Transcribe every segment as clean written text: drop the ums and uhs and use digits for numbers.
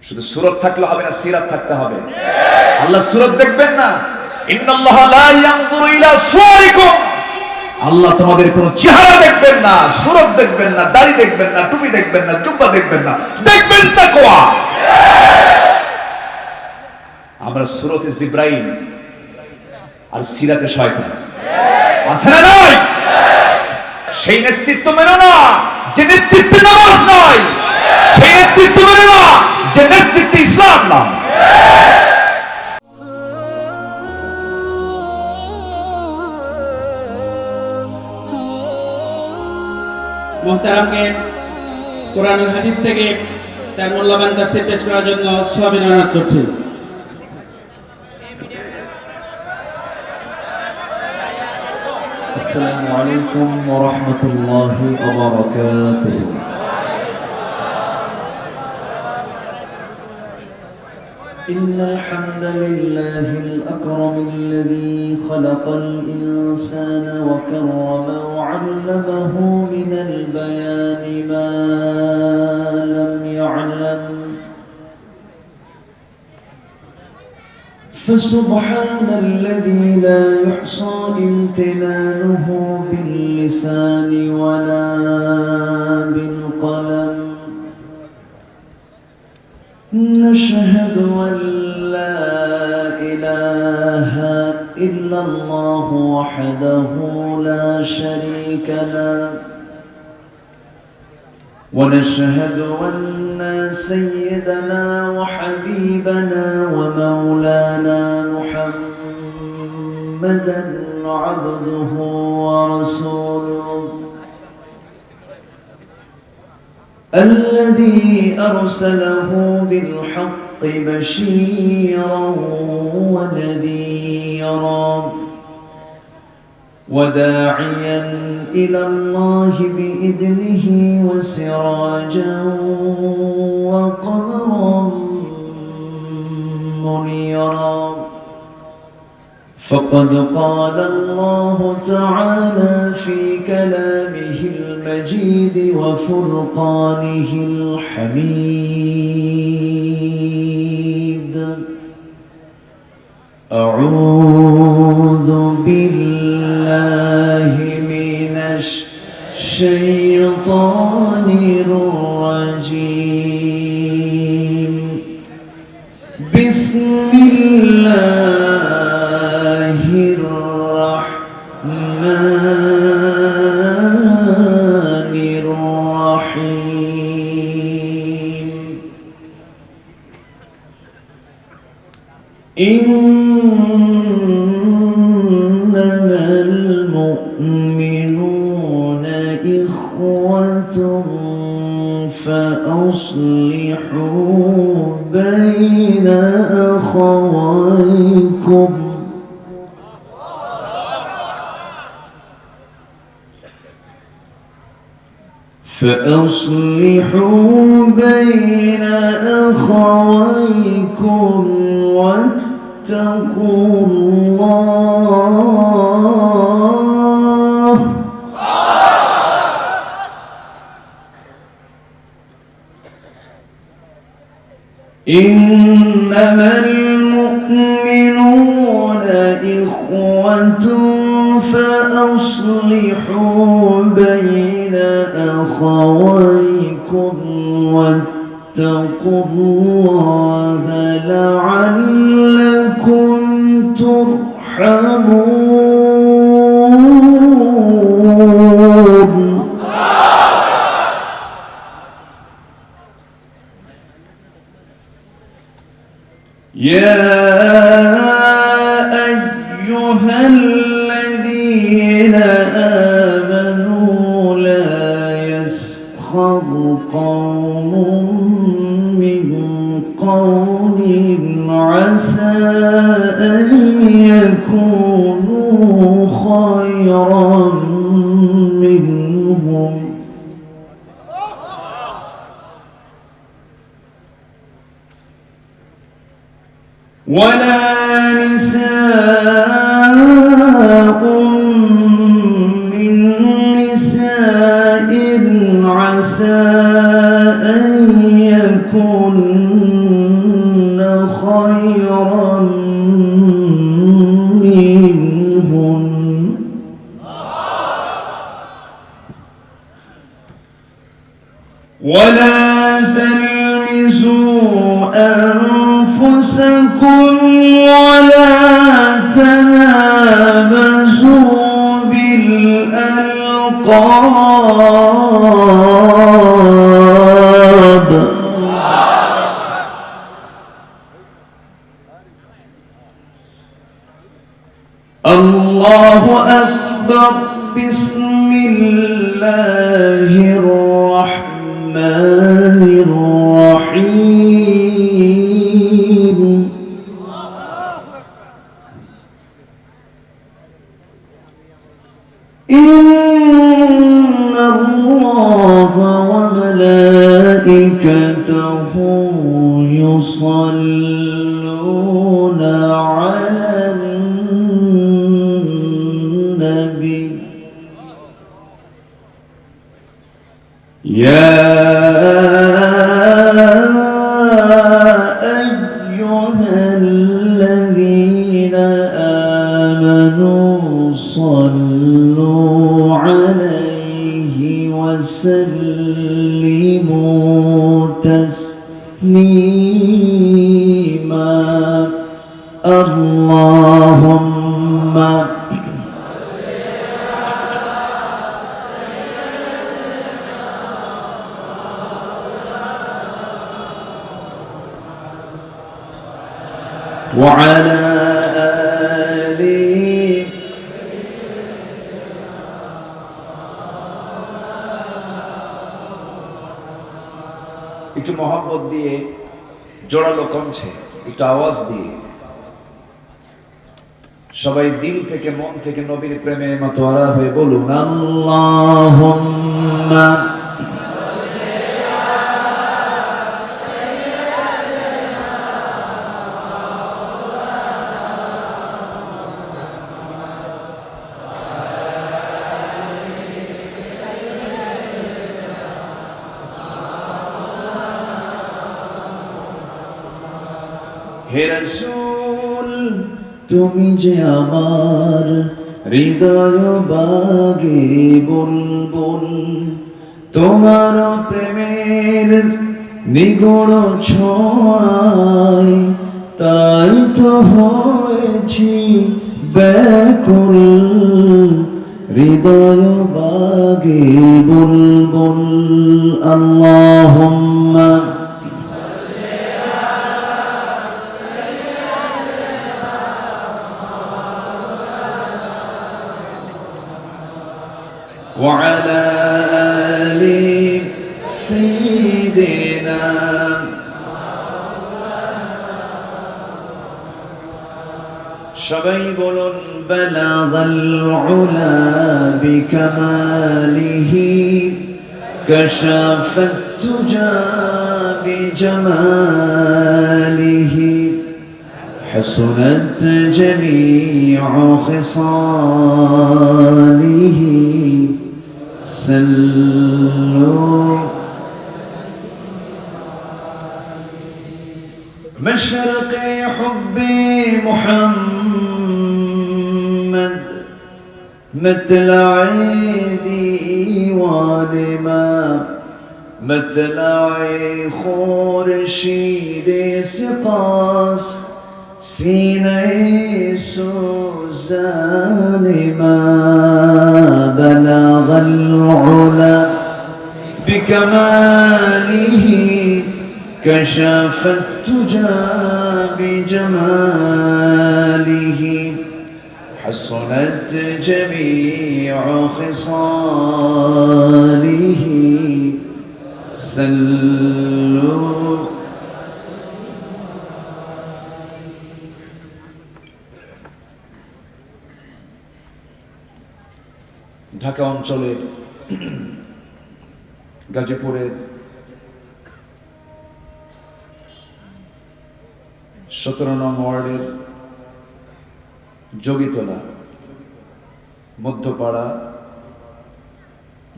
শুধু সূরত থাকলে হবে না, সিরাত থাকতে হবে। আল্লাহ সূরত দেখবেন না, ইন্নাল্লাহা লা ইয়ানজুরু ইলা সুওয়ারিকুম, আল্লাহ তোমাদের কোনো চেহারা দেখবেন না, সূরত দেখবেন না, দাড়ি দেখবেন না, টুপি দেখবেন না, জুব্বা দেখবেন না, দেখবেন তাকওয়া। আমরা সূরতে জিবরাইল আর সিরাতে শয়তান, আছে না নাই? সেই নেতৃত্ব মেনো না যে নেতৃত্বে নামাজ নয়, সেই নেতৃত্ব মেনো না যে নেতৃত্বে ইসলাম না। মুহতারামকে কোরআন ও হাদিস থেকে তার মূল্যবান তাফসীর পেশ করার জন্য সবিনয় অনুরোধ করছি। আসসালামু আলাইকুম ওয়া রাহমাতুল্লাহি ওয়া বারাকাতুহু। إن الحمد لله الأكرم الذي خلق الإنسان وكرمه وعلمه من البيان ما لم يعلم، فسبحان الذي لا يحصى امتنانه باللسان ولا بالقلم. نشهد أن لا إله إلا الله وحده لا شريك له، ونشهد أن سيدنا وحبيبنا ومولانا محمدا عبده ورسوله الذي أرسله بالحق بشيرا ونذيرا وداعيا إلى الله بإذنه وسراجا وقمرا منيرا. فقد قال الله تعالى في كلامه المجيد وفرقانه الحميد: أعوذ بالله من الشيطان الرجيم. بسم الله الرحمن الرحيم. إنما المؤمنون إخوة فأصلحوا بين أخويكم. فأصلحوا بين أخويكم واتقوا الله. إنما المؤمنون إخوة فأصلحوا بين أخويكم واتقوا الله لعلكم ترحمون. يا أيها الذين آمنوا لا يسخر قوم من قوم عسى أن يكونوا خيرا منهم ولا نساء من نساء عسى أن يكن خيرا منهن ولا تلمزوا أنفسكم ولا تنابزوا بالألقاب الله أكبر بسم الله الرحمن الرحيم إن الله وملائكته يصلون على النبي يا أيها الذين آمنوا صلوا عليه وسلموا تسليما اللهم وعلى آله একটু মোহাম্মত দিয়ে জোরালো কণ্ঠে একটু আওয়াজ দিয়ে সবাই দিল থেকে মন থেকে নবীর প্রেমে মাতোয়ারা হয়ে বলুন আল্লাহুম্মা হে রাসূল তুমি যে আমার হৃদয় বাগে বুলবুল তোমার প্রেমের নিগড় ছোঁয়ায় তাই তো হয়েছি ব্যাকুল হৃদয় বাগে বুলবুল আল্লাহুম্মা وعلى آل سيدنا সবাই বলুন বালাগাল উলা বিকামালিহি কাশাফাত তুজা বিজামালিহি حسنت جميع خصاله سلوا مشرق حبي محمد مطلع ديوان ما مطلع خورشید سقاس سینه سوزان ما بلغ العلا بكماله كشف التجى بجماله حصنت جميع خصاله سلوا ঢাকা অঞ্চলের গাজীপুরের 17 নং ওয়ার্ডের যোগীতলা মধ্যপাড়া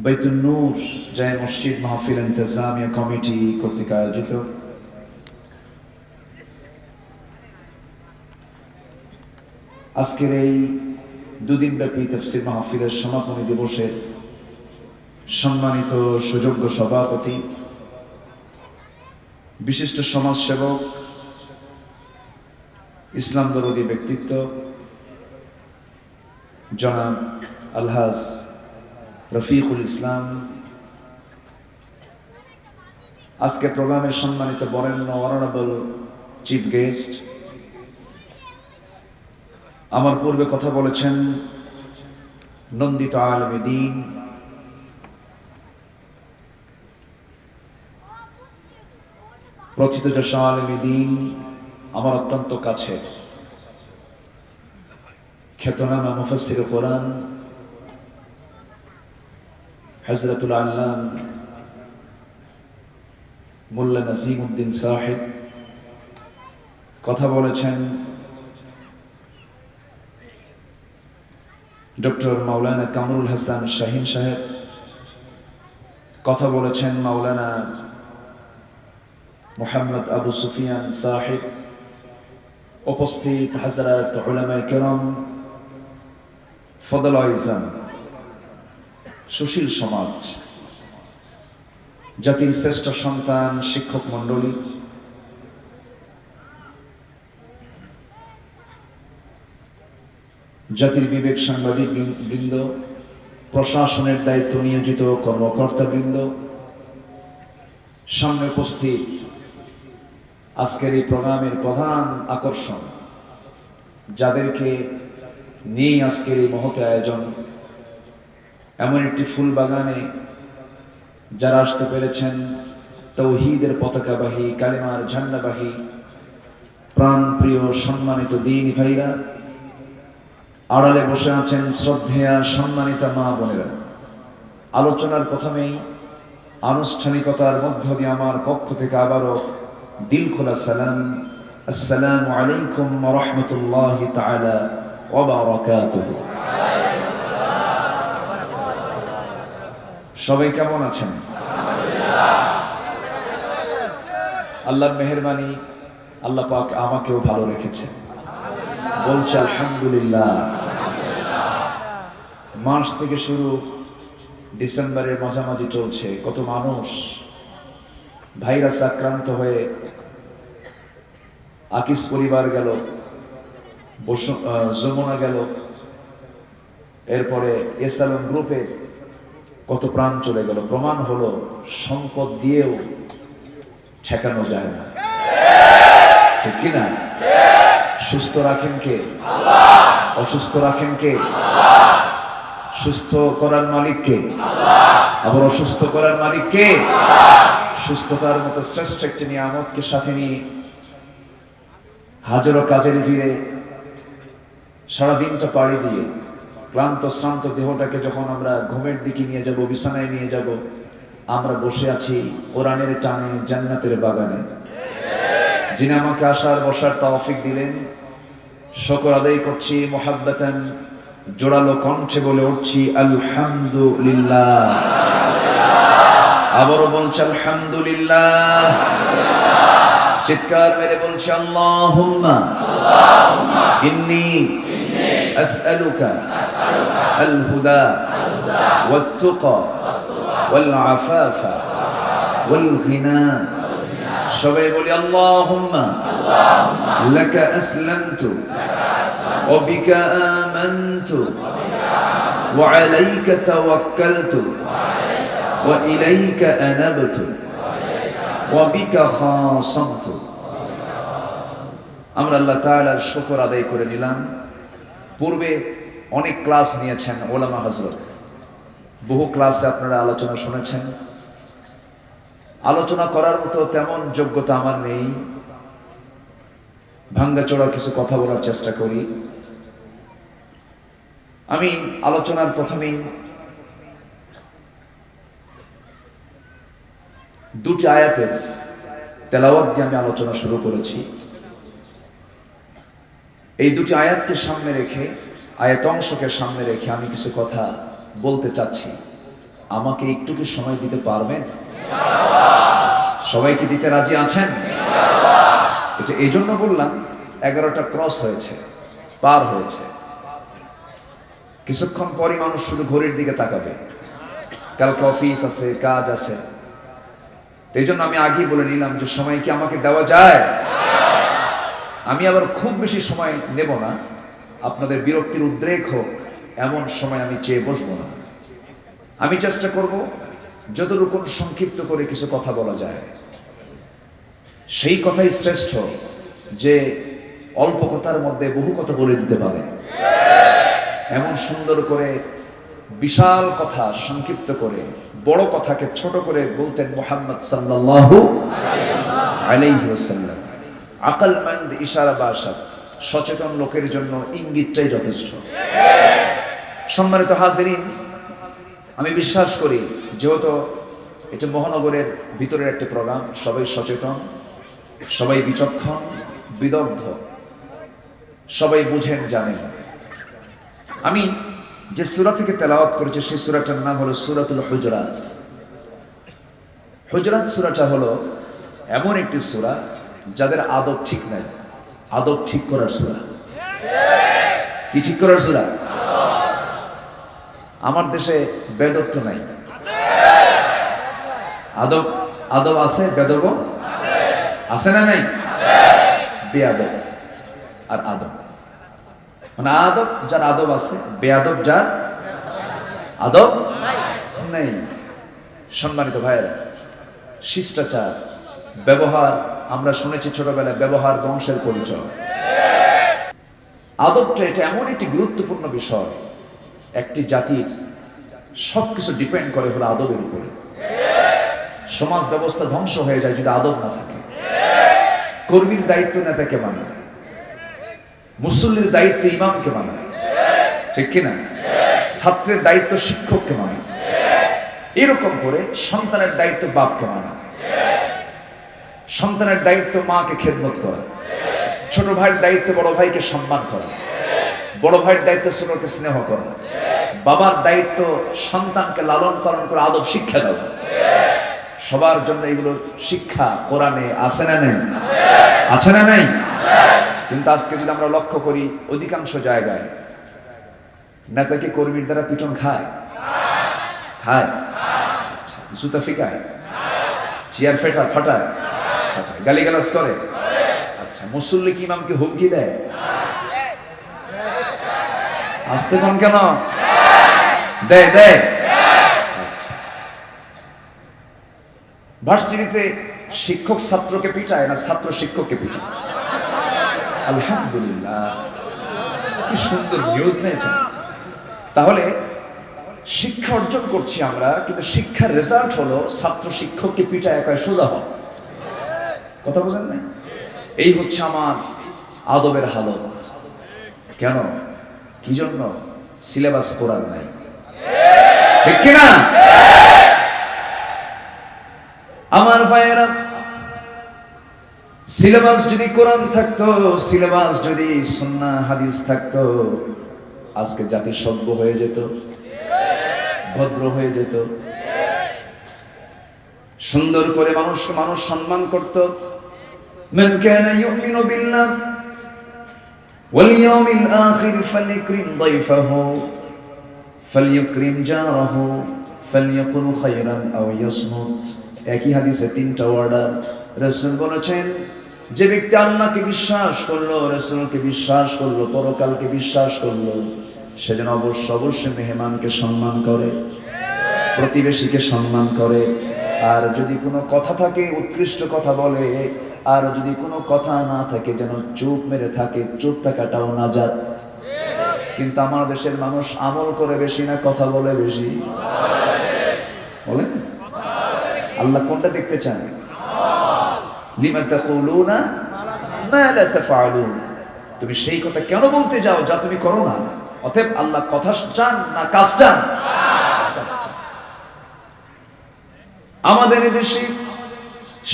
বাইতুন নূর জায়ে মসজিদ মাহফিল ইন্তেজামিয়া কমিটি কর্তৃক আয়োজিত আজকের এই দুদিনব্যাপী তাফসীর মাহফিলের সমাপনী দিবসের সম্মানিত সুযোগ্য সভাপতি, বিশিষ্ট সমাজসেবক, ইসলাম দরদী ব্যক্তিত্ব জনাব আলহাজ রফিকুল ইসলাম, আজকে প্রোগ্রামের সম্মানিত বরেণ্য অনারেবল চিফ গেস্ট, আমার পূর্বে কথা বলেছেন নন্দিত আলেমে দ্বীন, প্রথিতযশা আলেমে দ্বীন, আমার অত্যন্ত কাছে খ্যাতনামা মুফাসসির কোরআন হযরতুল আল্লাম মোল্লা নাজিমউদ্দিন সাহেব, কথা বলেছেন ডক্টর মাওলানা কামরুল হাসান শাহিন সাহেব, কথা বলেছেন মাওলানা মুহাম্মদ আবু সুফিয়ান সাহেব, উপস্থিত হযরত উলামায়ে কেরাম, ফদল আইজাম, সুশীল সমাজ, জাতির শ্রেষ্ঠ সন্তান, শিক্ষক মণ্ডলী, জাতির বিবেক সাংবাদিক বৃন্দ, প্রশাসনের দায়িত্ব নিয়োজিত কর্মকর্তা বৃন্দ, সামনে উপস্থিত আজকের এই প্রোগ্রামের প্রধান আকর্ষণ, যাদেরকে নিয়ে আজকের এই মহৎ আয়োজন, এমন একটি ফুল বাগানে যারা আসতে পেরেছেন, তাওহীদের পতাকাবাহী, কালিমার ঝান্ডাবাহী, প্রাণ প্রিয় সম্মানিত দ্বীনি ভাইরা, আড়ালে বসে আছেন শ্রদ্ধেয়া সম্মানিতা মা বোনেরা। আলোচনার প্রথমেই আনুষ্ঠানিকতার মধ্য দিয়ে আমার পক্ষ থেকে আবারও দিল খোলা সালাম, আসসালামু আলাইকুম ওয়া রাহমাতুল্লাহি তাআলা ওয়া বারাকাতুহু। সবাই কেমন আছেন? আল্লাহর মেহেরবানি, আল্লাহ পাক আমাকেও ভালো রেখেছেন, বলছে আলহামদুলিল্লাহ। মার্চ থেকে শুরু, ডিসেম্বরের মাঝামাঝি চলছে, কত মানুষ ভাইরাস আক্রান্ত হয়ে আকিস পরিবার গেল, যমুনা গেল, এরপরে এসালম গ্রুপে কত প্রাণ চলে গেল। প্রমাণ হলো সম্পদ দিয়েও ঠেকানো যায় না, ঠিক কিনা? সুস্থ রাখেন কে? অসুস্থ রাখেন কে? সুস্থ করার মালিক কে? আবার অসুস্থ করার মালিক কে? সুস্থতার মতো শ্রেষ্ঠ একটি নিয়ামতকে সাথে নিয়ে হাজারো কাজের ভিড়ে সারাদিনটা পাড়ি দিয়ে ক্লান্ত শ্রান্ত দেহটাকে যখন আমরা ঘুমের দিকে নিয়ে যাব, বিছানায় নিয়ে যাব, আমরা বসে আছি কোরআনের টানে জান্নাতের বাগানে। যিনি আমাকে আসার বসার তৌফিক দিলেন, শুকর আদায় করছি, মুহাব্বাতান জোরালো কণ্ঠে বলে উঠছি আলহামদুলিল্লাহ। আবারও বলছি আলহামদুলিল্লাহ। চিৎকার মেরে বলছি আল্লাহুম্মা ইন্নী আসআলুকা আল হুদা ওয়াত তুকা ওয়াল আফাফা ওয়াল গিনা। সবাই বলি আল্লাহুম্মা লাকা আসলামতু ওয়া বিকা আমানতু ওয়া আলাইকা তাওয়াক্কালতু ওয়া ইলাইকা আনাবতু ওয়া বিকা খাসামতু। আমরা আল্লাহ তাআলার শুকর আদায় করে নিলাম। পূর্বে অনেক ক্লাস নিয়েছেন ওলামা হযরত, বহু ক্লাসে আপনারা আলোচনা শুনেছেন। আলোচনা করার মতো তেমন যোগ্যতা আমার নেই, ভাঙ্গাচোরা কিছু কথা বলার চেষ্টা করি। আমি আলোচনার প্রথমেই দুটি আয়াতের তেলাওয়াত দিয়ে আমি আলোচনা শুরু করেছি। এই দুটি আয়াতকে সামনে রেখে, আয়াত অংশকে সামনে রেখে আমি কিছু কথা বলতে চাচ্ছি। আমাকে একটু কি সময় দিতে পারবেন? সবাই কি দিতে রাজি আছেন? এটা এই জন্য বললাম, 11টা ক্রস হয়েছে, পার হয়েছে। কিছুক্ষণ পরই মানুষ শুধু ঘড়ির দিকে তাকাবে, কালকে অফিস আছে, কাজ আছে। এই জন্য আমি আগেই বলে নিলাম যে সময় কি আমাকে দেওয়া যায়? আমি আবার খুব বেশি সময় নেব না, আপনাদের বিরক্তির উদ্রেক হোক এমন সময় আমি চেয়ে বসবো না। আমি চেষ্টা করব যতটুকু সংক্ষিপ্ত করে কিছু কথা বলা যায়। সেই কথাই শ্রেষ্ঠ যে অল্প কথার মধ্যে বহু কথা বলে দিতে পারে। এমন সুন্দর করে বিশাল কথা সংক্ষিপ্ত করে বড় কথাকে ছোট করে বলতেন মুহাম্মদ সাল্লাল্লাহু আলাইহি ওয়াসাল্লাম। আকলমন্দ ইশারা বাসাত, সচেতন লোকের জন্য ইঙ্গিতটাই যথেষ্ট। সম্মানিত হাজিরিন, আমি বিশ্বাস করি যেহেতু এটা মহানগরের ভিতরের একটি প্রোগ্রাম, সবাই সচেতন, সবাই বিচক্ষণ, বিদগ্ধ, সবাই বুঝেন, জানেন। আমি যে সূরা থেকে তেলাওয়াত করেছি সেই সূরাটার নাম হলো সূরাতুল হুজরাত। হুজরাত সূরাটা হলো এমন একটি সূরা যাদের আদব ঠিক নাই, আদব ঠিক করার সূরা। কি ঠিক করার সূরা? আমার দেশে বেদব তো নাই, আদব আদব আছে, বেদব আছে না নাই? বেয়াদব আর আদব, মানে আদব যার আদব আছে, বেয়াদব যার আদব নেই। সম্মানিত ভাইয়েরা, শিষ্টাচার, ব্যবহার, আমরা শুনেছি ছোটবেলায় ব্যবহার বংশের পরিচয়। আদবটা এটা এমন একটি গুরুত্বপূর্ণ বিষয়, একটি জাতির সবকিছু ডিপেন্ড করে হলো আদবের উপরে। সমাজ ব্যবস্থা ধ্বংস হয়ে যায় যদি আদব না থাকে। কর্মীর দায়িত্ব নেতাকে মানায়, মুসল্লির দায়িত্ব ইমামকে মানায়, ঠিক কিনা? ছাত্রের দায়িত্ব শিক্ষককে মানায়, এরকম করে সন্তানের দায়িত্ব বাপকে মানায়, সন্তানের দায়িত্ব মাকে খেদমত করা, ছোট ভাইয়ের দায়িত্ব বড় ভাইকে সম্মান করা, বড় ভাইয়ের দায়িত্ব ছোটকে স্নেহ করা, বাবার দায়িত্ব সন্তানকে লালন পালন করে আদব শিক্ষা দেওয়া। সবার জন্য এগুলো শিক্ষা কোরআনে আছে না নেই? আছে না নেই? কিন্তু আজকে যদি আমরা লক্ষ্য করি, অধিকাংশ জায়গায় নেতাকে কর্মীর দ্বারা পিটন খায়, খায়, জুতা ফিকায়, চেয়ার ফাটায়, গালিগালাজ করে। আচ্ছা, মুসল্লি কি ইমামকে হুমকি দেয়? আসতে কোন কেন দেয়? দেয়। আচ্ছা, ভার্সিটিতে শিক্ষক ছাত্রকে পিটায় না ছাত্র শিক্ষককে পিটায়? আলহামদুলিল্লাহ, কি সুন্দর নিউজ না এটা? তাহলে শিক্ষা অর্জন করছি আমরা, কিন্তু শিক্ষার রেজাল্ট হলো ছাত্র শিক্ষককে পিটায় একাই সোজা হওয়া। কথা বোঝেন না? এই হচ্ছে আমার আদবের হালত। কেন? কি জন্য? সিলেবাস কোরআন নাই, ঠিক কিনা? আমার ভাইয়েরা, সিলেবাস যদি কোরআন থাকতো, সিলেবাস যদি সুন্নাহ হাদিস থাকতো, আজকে জাতি সভ্য হয়ে যেত, ভদ্র হয়ে যেত, সুন্দর করে মানুষকে মানুষ সম্মান করত। মান কানা ইউমিনু বিল্লাহ ওয়াল ইয়াউমিল আখির ফালইকরিম দাইফাহু ফালইকরিম জারাহু ফালইয়াকুল খায়রান আও ইয়াসমুত। একই হাদিসে তিনটা অর্ডার। রাসূল বলেছেন, যে ব্যক্তি আল্লাহকে বিশ্বাস করলো, রাসূলকে বিশ্বাস করলো, পরকালকে বিশ্বাস করলো, সে যেন অবশ্যই মেহমানকে সম্মান করে, প্রতিবেশীকে সম্মান করে। আর যদি কোনো কথা থাকে উৎকৃষ্ট কথা বলে, আর যদি কোনো কথা না থাকে যেন চুপ মেরে থাকে। চুপ থাকাটাও নাজাত। কিন্তু আমার দেশের মানুষ আমল করে বেশি না কথা বলে বেশি? বলেন, আল্লাহ কোনটা দেখতে চান? লিমা তাকুলুনা মা লা তাফআলুন। তুমি সেই কথা কেন বলতে যাও যা তুমি করো না? অতএব আল্লাহ কথা চান না কাজ চান? কাজ চান। আমাদের দেশে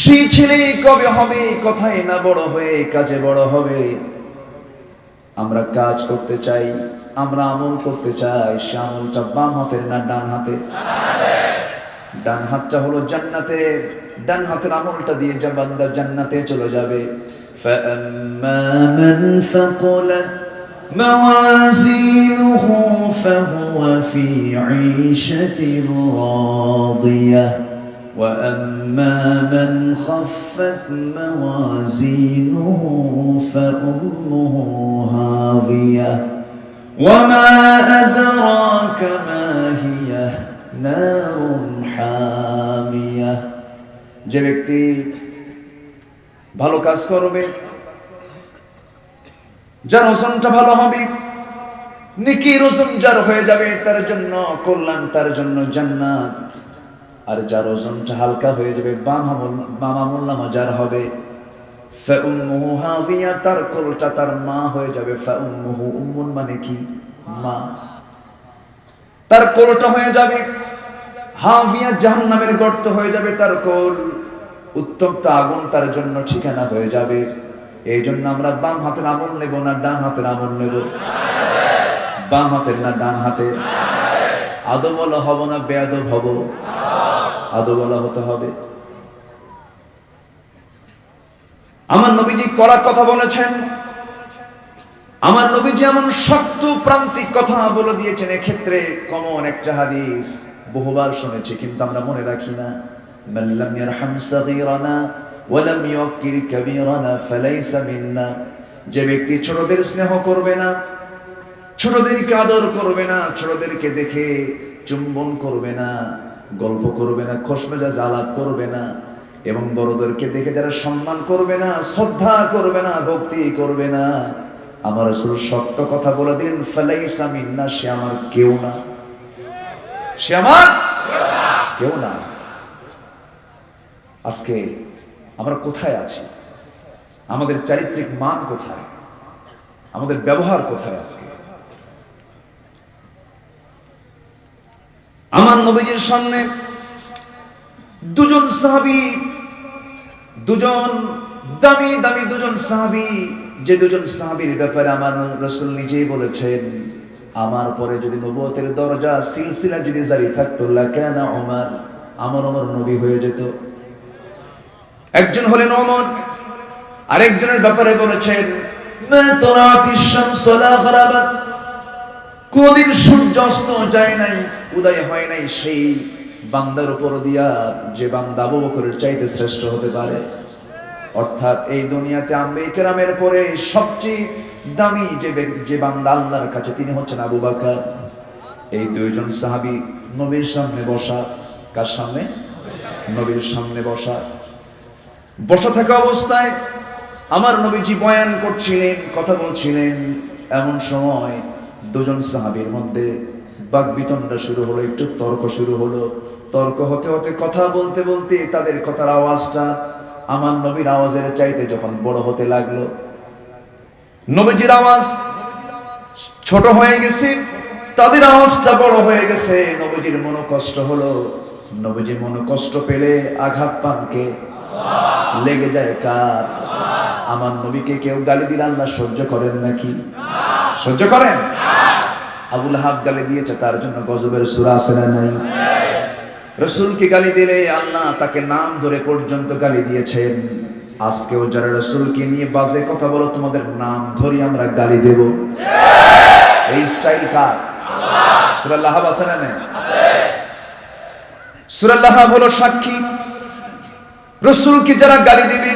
সেই ছেলে কবে হবে কথায় না বড় হয়ে কাজে বড় হবে। আমরা কাজ করতে চাই, আমরা আমল করতে চাই, সে আমলটা বাম হাতের না ডান হাতে? ডান হাতটা হলো জান্নাতে, ডান হাতের আমলটা দিয়ে যা বান্দা জান্নাতে চলে যাবে। ফাআম্মা মান ফাকুলাত موازينه فهو في عيشة راضية وأما من خفت موازينه فأمه هاوية وما أدراك ما هي نار حامية যে ব্যক্তি ভালো কাজ করবে, যার ওজনটা ভালো হবে, নেকির ওজন যার হয়ে যাবে, তার জন্য কল্যাণ, তার জন্য জান্নাত। আর যার ওজনটা হালকা হয়ে যাবে, বাম আমলনামা যার হবে, ফাউম্মুহু হাভিয়া, তার কোলটা তার মা হয়ে যাবে। ফাউম্মুহু, উম্মুন মানে কি? মা। তার কোলটা হয়ে যাবে হাভিয়া, জাহান্নামের গর্ত হয়ে যাবে তার কোল, উত্তপ্ত আগুন তার জন্য ঠিকানা হয়ে যাবে। এই জন্য আমরা বাম হাতের আমল নেব না ডান হাতের আমল নেব? বাম হাতের না ডান হাতের? আদব বলা হব না বেয়াদব হব? আদব বলা হতে হবে। আমার নবীজি কড়া কথা বলেছেন, আমার নবীজি এমন শক্ত প্রান্তিক কথা বলে দিয়েছেন, এক্ষেত্রে কমন একটা হাদিস বহুবার শুনেছি কিন্তু আমরা মনে রাখি না। মান লাম ইয়ারহাম সাগীরানা ওয়া লাম ইউক্কির কাবীরানা ফালাইসা মিন্না। যে ব্যক্তি ছোটদের স্নেহ করবে না, ছোটদেরকে আদর করবে না, ছোটদেরকে দেখে চুম্বন করবে না, গল্প করবে না, খোশমেজাজ আলাপ করবে না, এবং বড়দেরকে দেখে যারা সম্মান করবে না, শ্রদ্ধা করবে না, ভক্তি করবে না, আমার রাসূল শক্ত কথা বলে দিলেন, ফালাইসা মিন্না, সে আমার কেউ না, সে আমার কেউ না। আজকে আমরা কোথায় আছি? আমাদের চারিত্রিক মান কোথায়? আমাদের ব্যবহার কোথায়? আজকে আমার নবীজির সামনে দুজন সাহাবী, দুজন দামি দামি দুজন সাহাবী, যে দুজন সাহাবীর ব্যাপারে আমার রাসূল নিজেই বলেছেন, আমার পরে যদি নবুয়তের দরজা সিলসিলা যদি জারি থাকতো লাকানা ওমর, আমার ওমর নবী হয়ে যেত। একজন হলেন ওমর, আরেকজনের ব্যাপারে বলেছেন মা তরাতিশ শামস লা গরাবাত, কোনদিন সূর্য অস্ত যায় নাই, উদয় হয় নাই, সেই বান্দার উপর দিয়া যে বান্দা আবু বকরের চাইতে শ্রেষ্ঠ হতে পারে। অর্থাৎ এই দুনিয়াতে আম্বিয়া কেরামের পরে সবচেয়ে দামি যে বান্দা আল্লাহর কাছে, তিনি হচ্ছেন আবু বকর। এই দুইজন সাহাবী নবীর সামনে বসা। কার সামনে? নবীর সামনে বসা। বসা থাকা অবস্থায় আমার নবীজি বয়ান করছিলেন, কথা বলছিলেন। এমন সময় দুজন সাহাবীর মধ্যে বাকবিতণ্ডা শুরু হলো, একটু তর্ক শুরু হলো। তর্ক হতে হতে, কথা বলতে বলতে তাদের কথার আওয়াজটা আমার নবীর আওয়াজের চাইতে যখন বড় হতে লাগলো, নবীজির আওয়াজ ছোট হয়ে গেছে, তাদের আওয়াজটা বড় হয়ে গেছে। নবীজির মনোকষ্ট হলো। নবীজি মনোকষ্ট পেলে আঘাত পান কে? লেগে যায় কার? আমার নবীকে কেউ গালি দিলে আল্লাহ সহ্য করেন নাকি? সহ্য করেন? আবু লাহাব গালি দিয়েছে, তার জন্য গজবের সূরা আছে না নাই? রাসূলকে গালি দিলে আল্লাহ তাকে নাম ধরে পর্যন্ত গালি দিয়েছেন। আজকেও যারা রাসূলকে নিয়ে বাজে কথা বলো, তোমাদের নাম ধরে আমরা গালি দেব। এই স্টাইল কার? সূরা লাহাব আছে না নাই? সূরা লাহাব হলো সাক্ষী। রাসূলকে যারা গালি দিবে,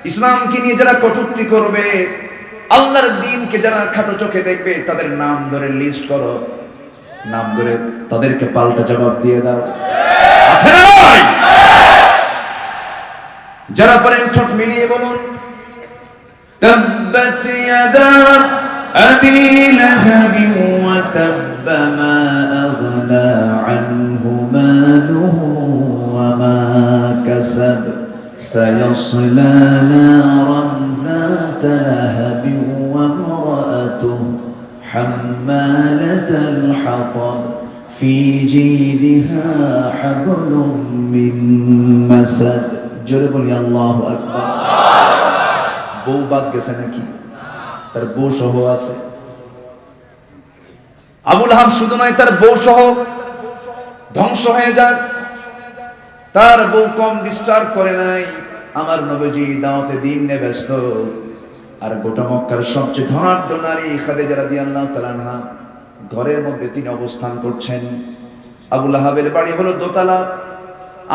ইসলামকে নিয়ে যারা কটূক্তি করবে, আল্লাহর দ্বীনকে যারা খাটো চোখে দেখবে, তাদের নাম ধরে লিস্ট করো, নাম ধরে তাদেরকে পাল্টা জবাব দিয়ে দাও। আছে না নাই? যারা পারেন ঠোঁট মিলিয়ে বলুন, তাব্বাত ইয়াদা আবি লাহাব ওয়া তাব্বা মা আগনা আনহু মালুহু ওয়া মা কাসাব সায়াসলা নারান যাতা লাহাব ওয়া ইমরাআতুহু হাম্মালাতাল হাতাব ফি জিদিহা হাবলুম মিন মাসাদ। জোরে বলি আল্লাহু আকবার। বউ বাদ গেছে নাকি? তার বউ সহ আছে। আবু লাহাব শুধু নয়, তার বউ সহ ধ্বংস হয়ে যাক। তার বউ কম ডিস্টার্ব করে নাই। আমার নবীজি দাওয়াতে দিন নিয়ে ব্যস্ত। আর গোটা মক্কার সবচেয়ে ধনাঢ্য নারী খাদিজা রাদিয়াল্লাহু তাআলা আনহা ঘরের মধ্যে তিনি অবস্থান করছেন। আবু লাহাবের বাড়ি হলো দোতলা,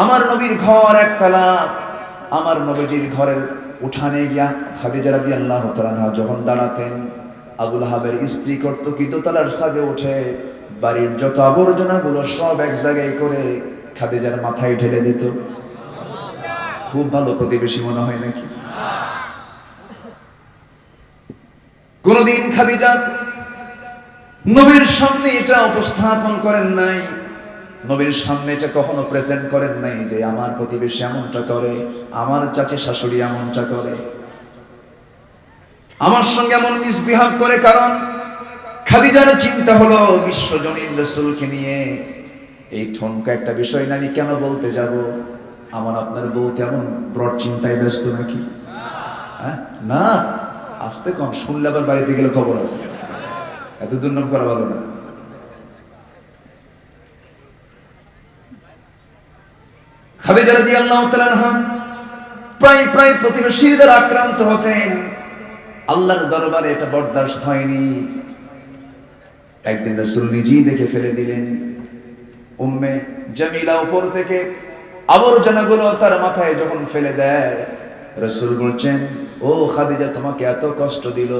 আমার নবীর ঘর একতলা। আমার নবীজির ঘরের উঠানে গিয়া খাদিজা রাদিয়াল্লাহু তাআলা আনহা যখন দাঁড়াতেন, আবু লাহাবের স্ত্রী করত কি দোতলার ছাদে উঠে বাড়ির যত আবর্জনাগুলো সব এক জায়গায় করে খাদিজার মাথায় ঢেলে দিত। খুব ভালো প্রতিবেশী মনে হয় নাকি? কোনদিন খাদিজা নবীর সামনে এটা উপস্থাপন করেন নাই, নবীর সামনে এটা কখনো প্রেজেন্ট করেন নাই যে আমার প্রতিবেশী এমনটা করে, আমার চাচি শাশুড়ি এমনটা করে, আমার সঙ্গে এমন মিসবিহেভ করে। কারণ খাদিজার চিন্তা হলো বিশ্বজনীন রাসূলকে নিয়ে এই ঠনকা একটা বিষয় না আমি কেন বলতে যাব? আমার আপনার বউ তেমন ব্রড চিন্তায় ব্যস্ত নাকি? হ্যাঁ না, আসতে কম, শুনলে আবার বাড়িতে গেলে খবর আছে, এত দুর্নাম করা ভালো না। খাদিজা রাদিয়াল্লাহু তাআলা আনহা প্রায় প্রায় প্রতিবেশীর দ্বারা আক্রান্ত হতেন। আল্লাহর দরবারে এটা বরদাস্ত হয়নি। একদিন রাসূল নিজেই দেখে ফেলে দিলেন, উম্মে জামিলা উপর থেকে আবর্জনাগুলো তার মাথায় যখন ফেলে দেয়, রাসূল বলছেন, ও খাদিজা, তোমাকে এত কষ্ট দিল,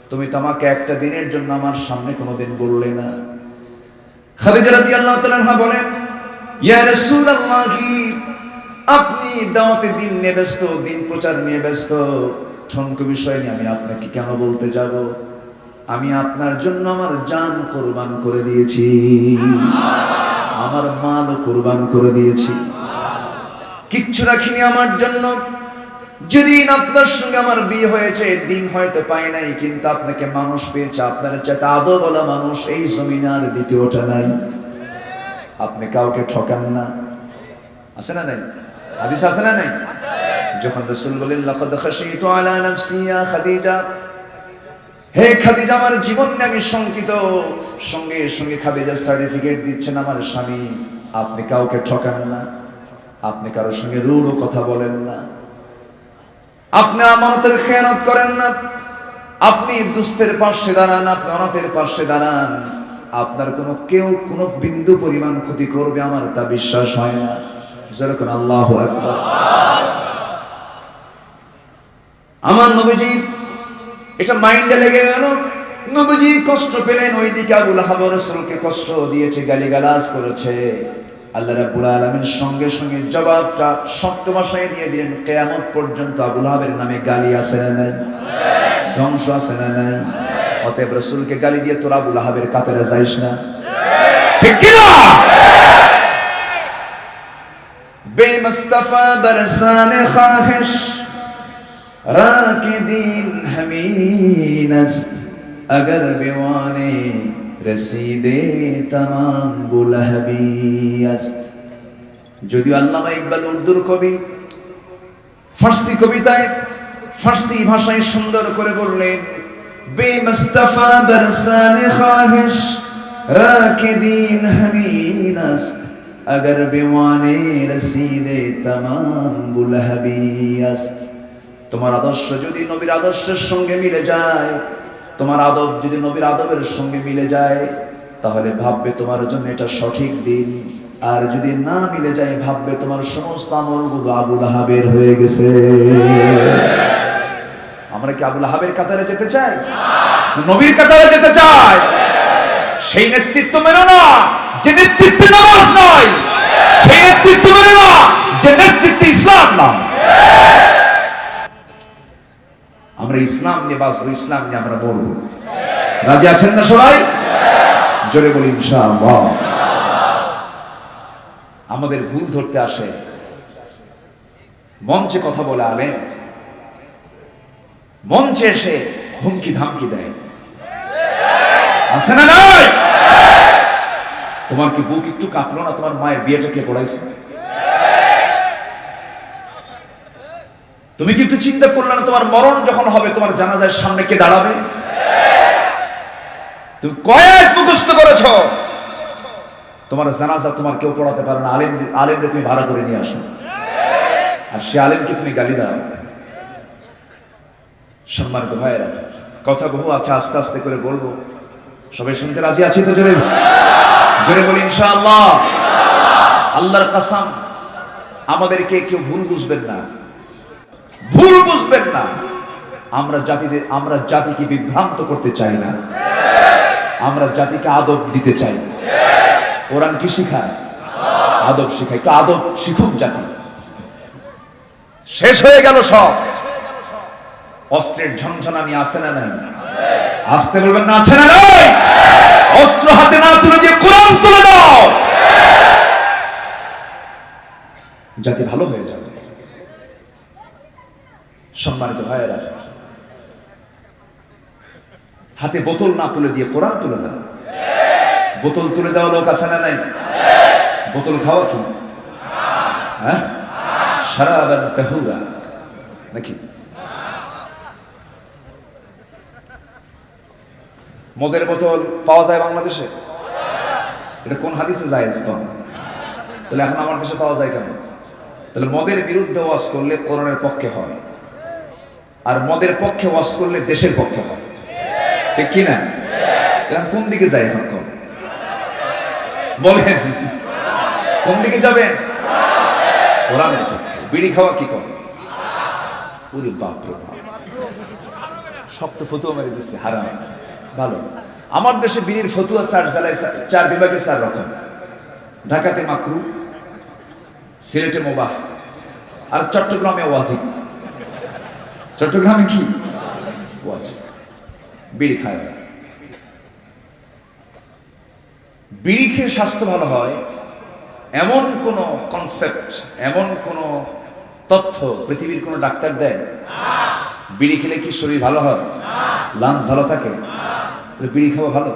তুমি তো আমাকে একটা দিনের জন্য আমার সামনে কোনোদিন বললে না। খাদিজা রাদিয়াল্লাহু তাআলা আনহা বলেন, ইয়া রাসূলুল্লাহ, আপনি দাওয়াতে দিন নিয়ে ব্যস্ত, দিন প্রচার নিয়ে ব্যস্ত, ঠনক বিষয় নিয়ে আমি আপনাকে কেন বলতে যাব? আমি আপনার জন্য আমার জান কুরবান করে দিয়েছি, আমার মালও কুরবান করে দিয়েছি, কিচ্ছু রাখিনি আমার জন্য। যেদিন আপনার সঙ্গে আমার বিয়ে হয়েছে, দিন হয়তো পাই নাই, কিন্তু আপনাকে মানুষ পেয়েছে, আপনার চাইতে আদবওয়ালা মানুষ এই জমিনে আর দ্বিতীয়টা নাই। আপনি কাউকে ঠকান না, আছে না নাই? হাদিস আছে না নাই? যখন রাসূল বলেন, লাকাদ খাশিতু আলা নাফসি ইয়া খাদিজা, হে খাদিজা, আমার জীবন নিয়ে আমি শঙ্কিত। সঙ্গে সঙ্গে খাদিজা সার্টিফিকেট দিচ্ছেন, আমার স্বামী, আপনি কাউকে ঠকান না, আপনি কারোর সঙ্গে রূঢ় কথা বলেন না, আপনি আমানতের খেয়ানত করেন না, আপনি দুস্থের পাশে দাঁড়ান, আপনি অনাথের পাশে দাঁড়ান, আপনার কেউ কোনো বিন্দু পরিমাণ ক্ষতি করবে আমার তা বিশ্বাস হয় না। যেরকম আল্লাহু আকবার। আমার নবীজি এটা মাইন্ডে লেগে গেল, নবীজি কষ্ট পেলেন, ওইদিকে আবু লাহাব রাসূলকে কষ্ট দিয়েছে, গালিগালাজ করেছে। আল্লাহ রাব্বুল আলামিন সঙ্গে সঙ্গে জবাবটা শক্ত ভাষায় দিয়ে দিলেন। কিয়ামত পর্যন্ত আবু লাহাবের নামে গালি আছে না নাই? ধ্বংস আছে না নাই? অতএব রাসূলকে গালি দিয়ে তোর আবু লাহাবের কাতারে যাইস না, ঠিক কি না? বেমুস্তাফা বরসানে খাহিশ রাকিদিন হামিনাস্ত अगर बेवाने रसीदे तमाम बुलहबियस्त। যদিও আল্লামা ইকবাল উর্দুর কবি, ফার্সি কবিতায় ফার্সি ভাষায় সুন্দর করে বললেন, বেমুস্তাফা বরসানে খাহিশ রাকিদিন হামিনাস্ত अगर बेवाने रसीदे तमाम बुलहबियस्त। তোমার আদর্শ যদি নবীর আদর্শের সঙ্গে মিলে যায়, তোমার আদব যদি নবীর আদবের সঙ্গে মিলে যায়, তাহলে ভাববে তোমার জন্য এটা সঠিক দিন। আর যদি না মিলে যায়, ভাববে তোমার সমস্ত আমলগুলো আবু লাহাবের হয়ে গেছে। আমরা কি আবু লাহাবের কাতারে যেতে চাই? নবীর কাতারে যেতে চাই। সেই নেতৃত্ব মেনো না যে নেতৃত্বে নামাজ নয়, সেই নেতৃত্ব মেনো না যে নেতৃত্বে ইসলাম নয়। আমরা ইসলাম নিয়ে বাঁচবো, ইসলাম নিয়ে আমরা বলবো। রাজি আছেন না সবাই? জোরে বলি ইনশাআল্লাহ। আমাদের ভুল ধরতে আসে, মঞ্চে কথা বলে আলেম, মঞ্চে এসে হুমকি ধামকি দেয়, আছে না নাই? তোমার কি বুক একটু কাঁপলো না? তোমার মায়ের বিয়েটা কে পড়াইছে? তুমি কি একটু চিন্তা করলে না তোমার মরণ যখন হবে, তোমার জানাজার সামনে কে দাঁড়াবে? তুমি কয়েক মুখস্থ করেছ, তোমার জানাজা তোমার কেউ পড়াতে পারে না। আলেমরে তুমি ভাড়া করে নিয়ে আসো, আর সে আলেমকে তুমি গালি দাও। সম্মানিত ভাইয়েরা, কথা বহু আছে, আস্তে আস্তে করে বলবো। সবাই শুনতে রাজি আছি তো? জোরে জোরে বলি ইনশাআল্লাহ। আল্লাহর কসম, আমাদেরকে কেউ ভুল বুঝবেন না, ভুল বুঝবেন না। আমরা জাতিকে বিভ্রান্ত করতে চাই না, আমরা জাতিকে আদব দিতে চাই। কোরআন কি শিখায়? আদব শিখায়। তো আদব শিখুক জাতি। শেষ হয়ে গেল সব। অস্ত্রের ঝনঝনানি আছে না নাই? আসতে বলবেন না, আছে না নাই? অস্ত্র হাতে না তুলে দিয়ে কোরআন তুলে দাও, জাতি ভালো হয়ে যাবে। সম্মানিত ভাইয়েরা, হাতে বোতল না তুলে দিয়ে কোরআন তুলে দাও। বোতল তুলে দেওয়া লোক আছে না নাই? বোতল খাওয়া কি? হ্যাঁ, শারাবান তাহুরা নাকি? মদের বোতল পাওয়া যায় বাংলাদেশে? এটা কোন হাদিসে জায়েজ কম? তাহলে এখন আমার দেশে পাওয়া যায় কেন? তাহলে মদের বিরুদ্ধে ওয়াজ করলে কোরআনের পক্ষে হয়, আর মদের পক্ষে ওয়াজ করলে দেশের পক্ষে হয়, ঠিক কি না? এরকম কোন দিকে যায় এখন? কম বলেন, কোন দিকে যাবেন? কোরআনের পক্ষে। বিড়ি খাওয়া কি কম? ওরে বাপ রে বাপ, সব তো ফতুয়া মেরে দিচ্ছে, হারাম। ভালো, আমার দেশে বিড়ির ফতুয়া চার বিভাগে 4 রকম। ঢাকাতে মাকরু, সিলেটে মুবাহ, আর চট্টগ্রামে ওয়াজিব। চট্টগ্রামে কি ওয়াজিব? বিড়ি খায়। বিড়ি খেয়ে স্বাস্থ্য ভালো হয় এমন কোন কনসেপ্ট, এমন কোন তথ্য পৃথিবীর কোন ডাক্তার দেয়? বিড়ি খেলে কি শরীর ভালো হয়? লাংস ভালো থাকে? বিড়ি খাওয়া ভালো?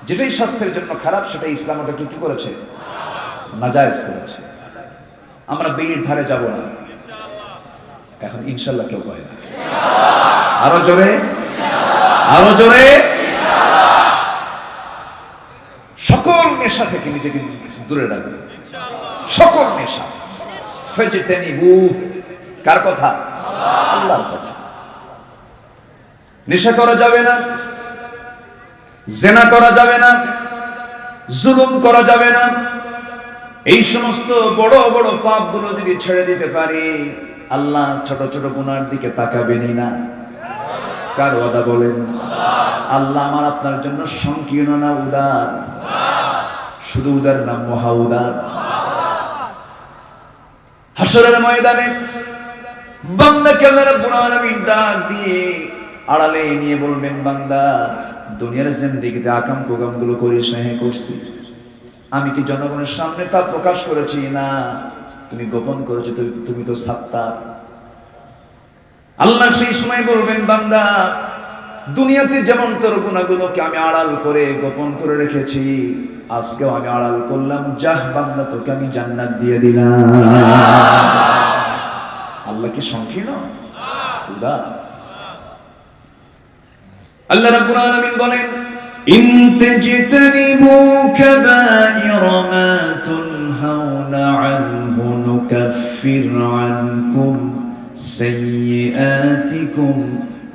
যেটাই স্বাস্থ্যের জন্য খারাপ সেটাই ইসলাম ওটাকে কি করেছে? নাজায়েজ করেছে। আমরা বিড়ির ধারে যাব না এখন ইনশাল্লাহ, কেউ কয় না। আরো জোরে, আরো জোরে। সকল নেশা থেকে নিজেকে দূরে রাখবে, সকল নেশা। ফাজতানিবু, কার কথা? আল্লাহর কথা। নেশা করা যাবে না, জেনা করা যাবে না, জুলুম করা যাবে না। এই সমস্ত বড় বড় পাপগুলো যদি ছেড়ে দিতে পারি, আল্লাহ ছোট ছোট গুনার দিকে তাকাবেনই না। কার ওয়াদা বলেন? আল্লাহ আমার আপনার জন্য সংকীর্ণ না উদার? শুধু উদার না, মহা উদার। হাসরের ময়দানে বান্দাকে আল্লাহ রাব্বুল আলামিন ডাক দিয়ে আড়ালে নিয়ে বলবেন, বান্দা দুনিয়ার জিন্দেগিতে আকাম কুকাম গুলো করিস না? হ্যাঁ করছি। আমি কি জনগণের সামনে তা প্রকাশ করেছি? না, তুমি গোপন করেছো, তুমি তো সাত্তার। আল্লাহ সেই সময় বলবেন, বান্দা দুনিয়াতে যেমন তোর গুনাহগুলোকে আমি আড়াল করে গোপন করে রেখেছি, আজকেও আমি আড়াল করলাম। যাহ বান্দা, তোকে আমি জান্নাত দিয়ে দিলাম। আল্লাহ কি সংকীর্ণ? উদার। আল্লাহ রাব্বুল আলামিন বলেন, ইন তাজতানিবু কাবাইরা মা তুনহাউনা আনহু নুকাফির আনকুম সাইয়্যাতিকুম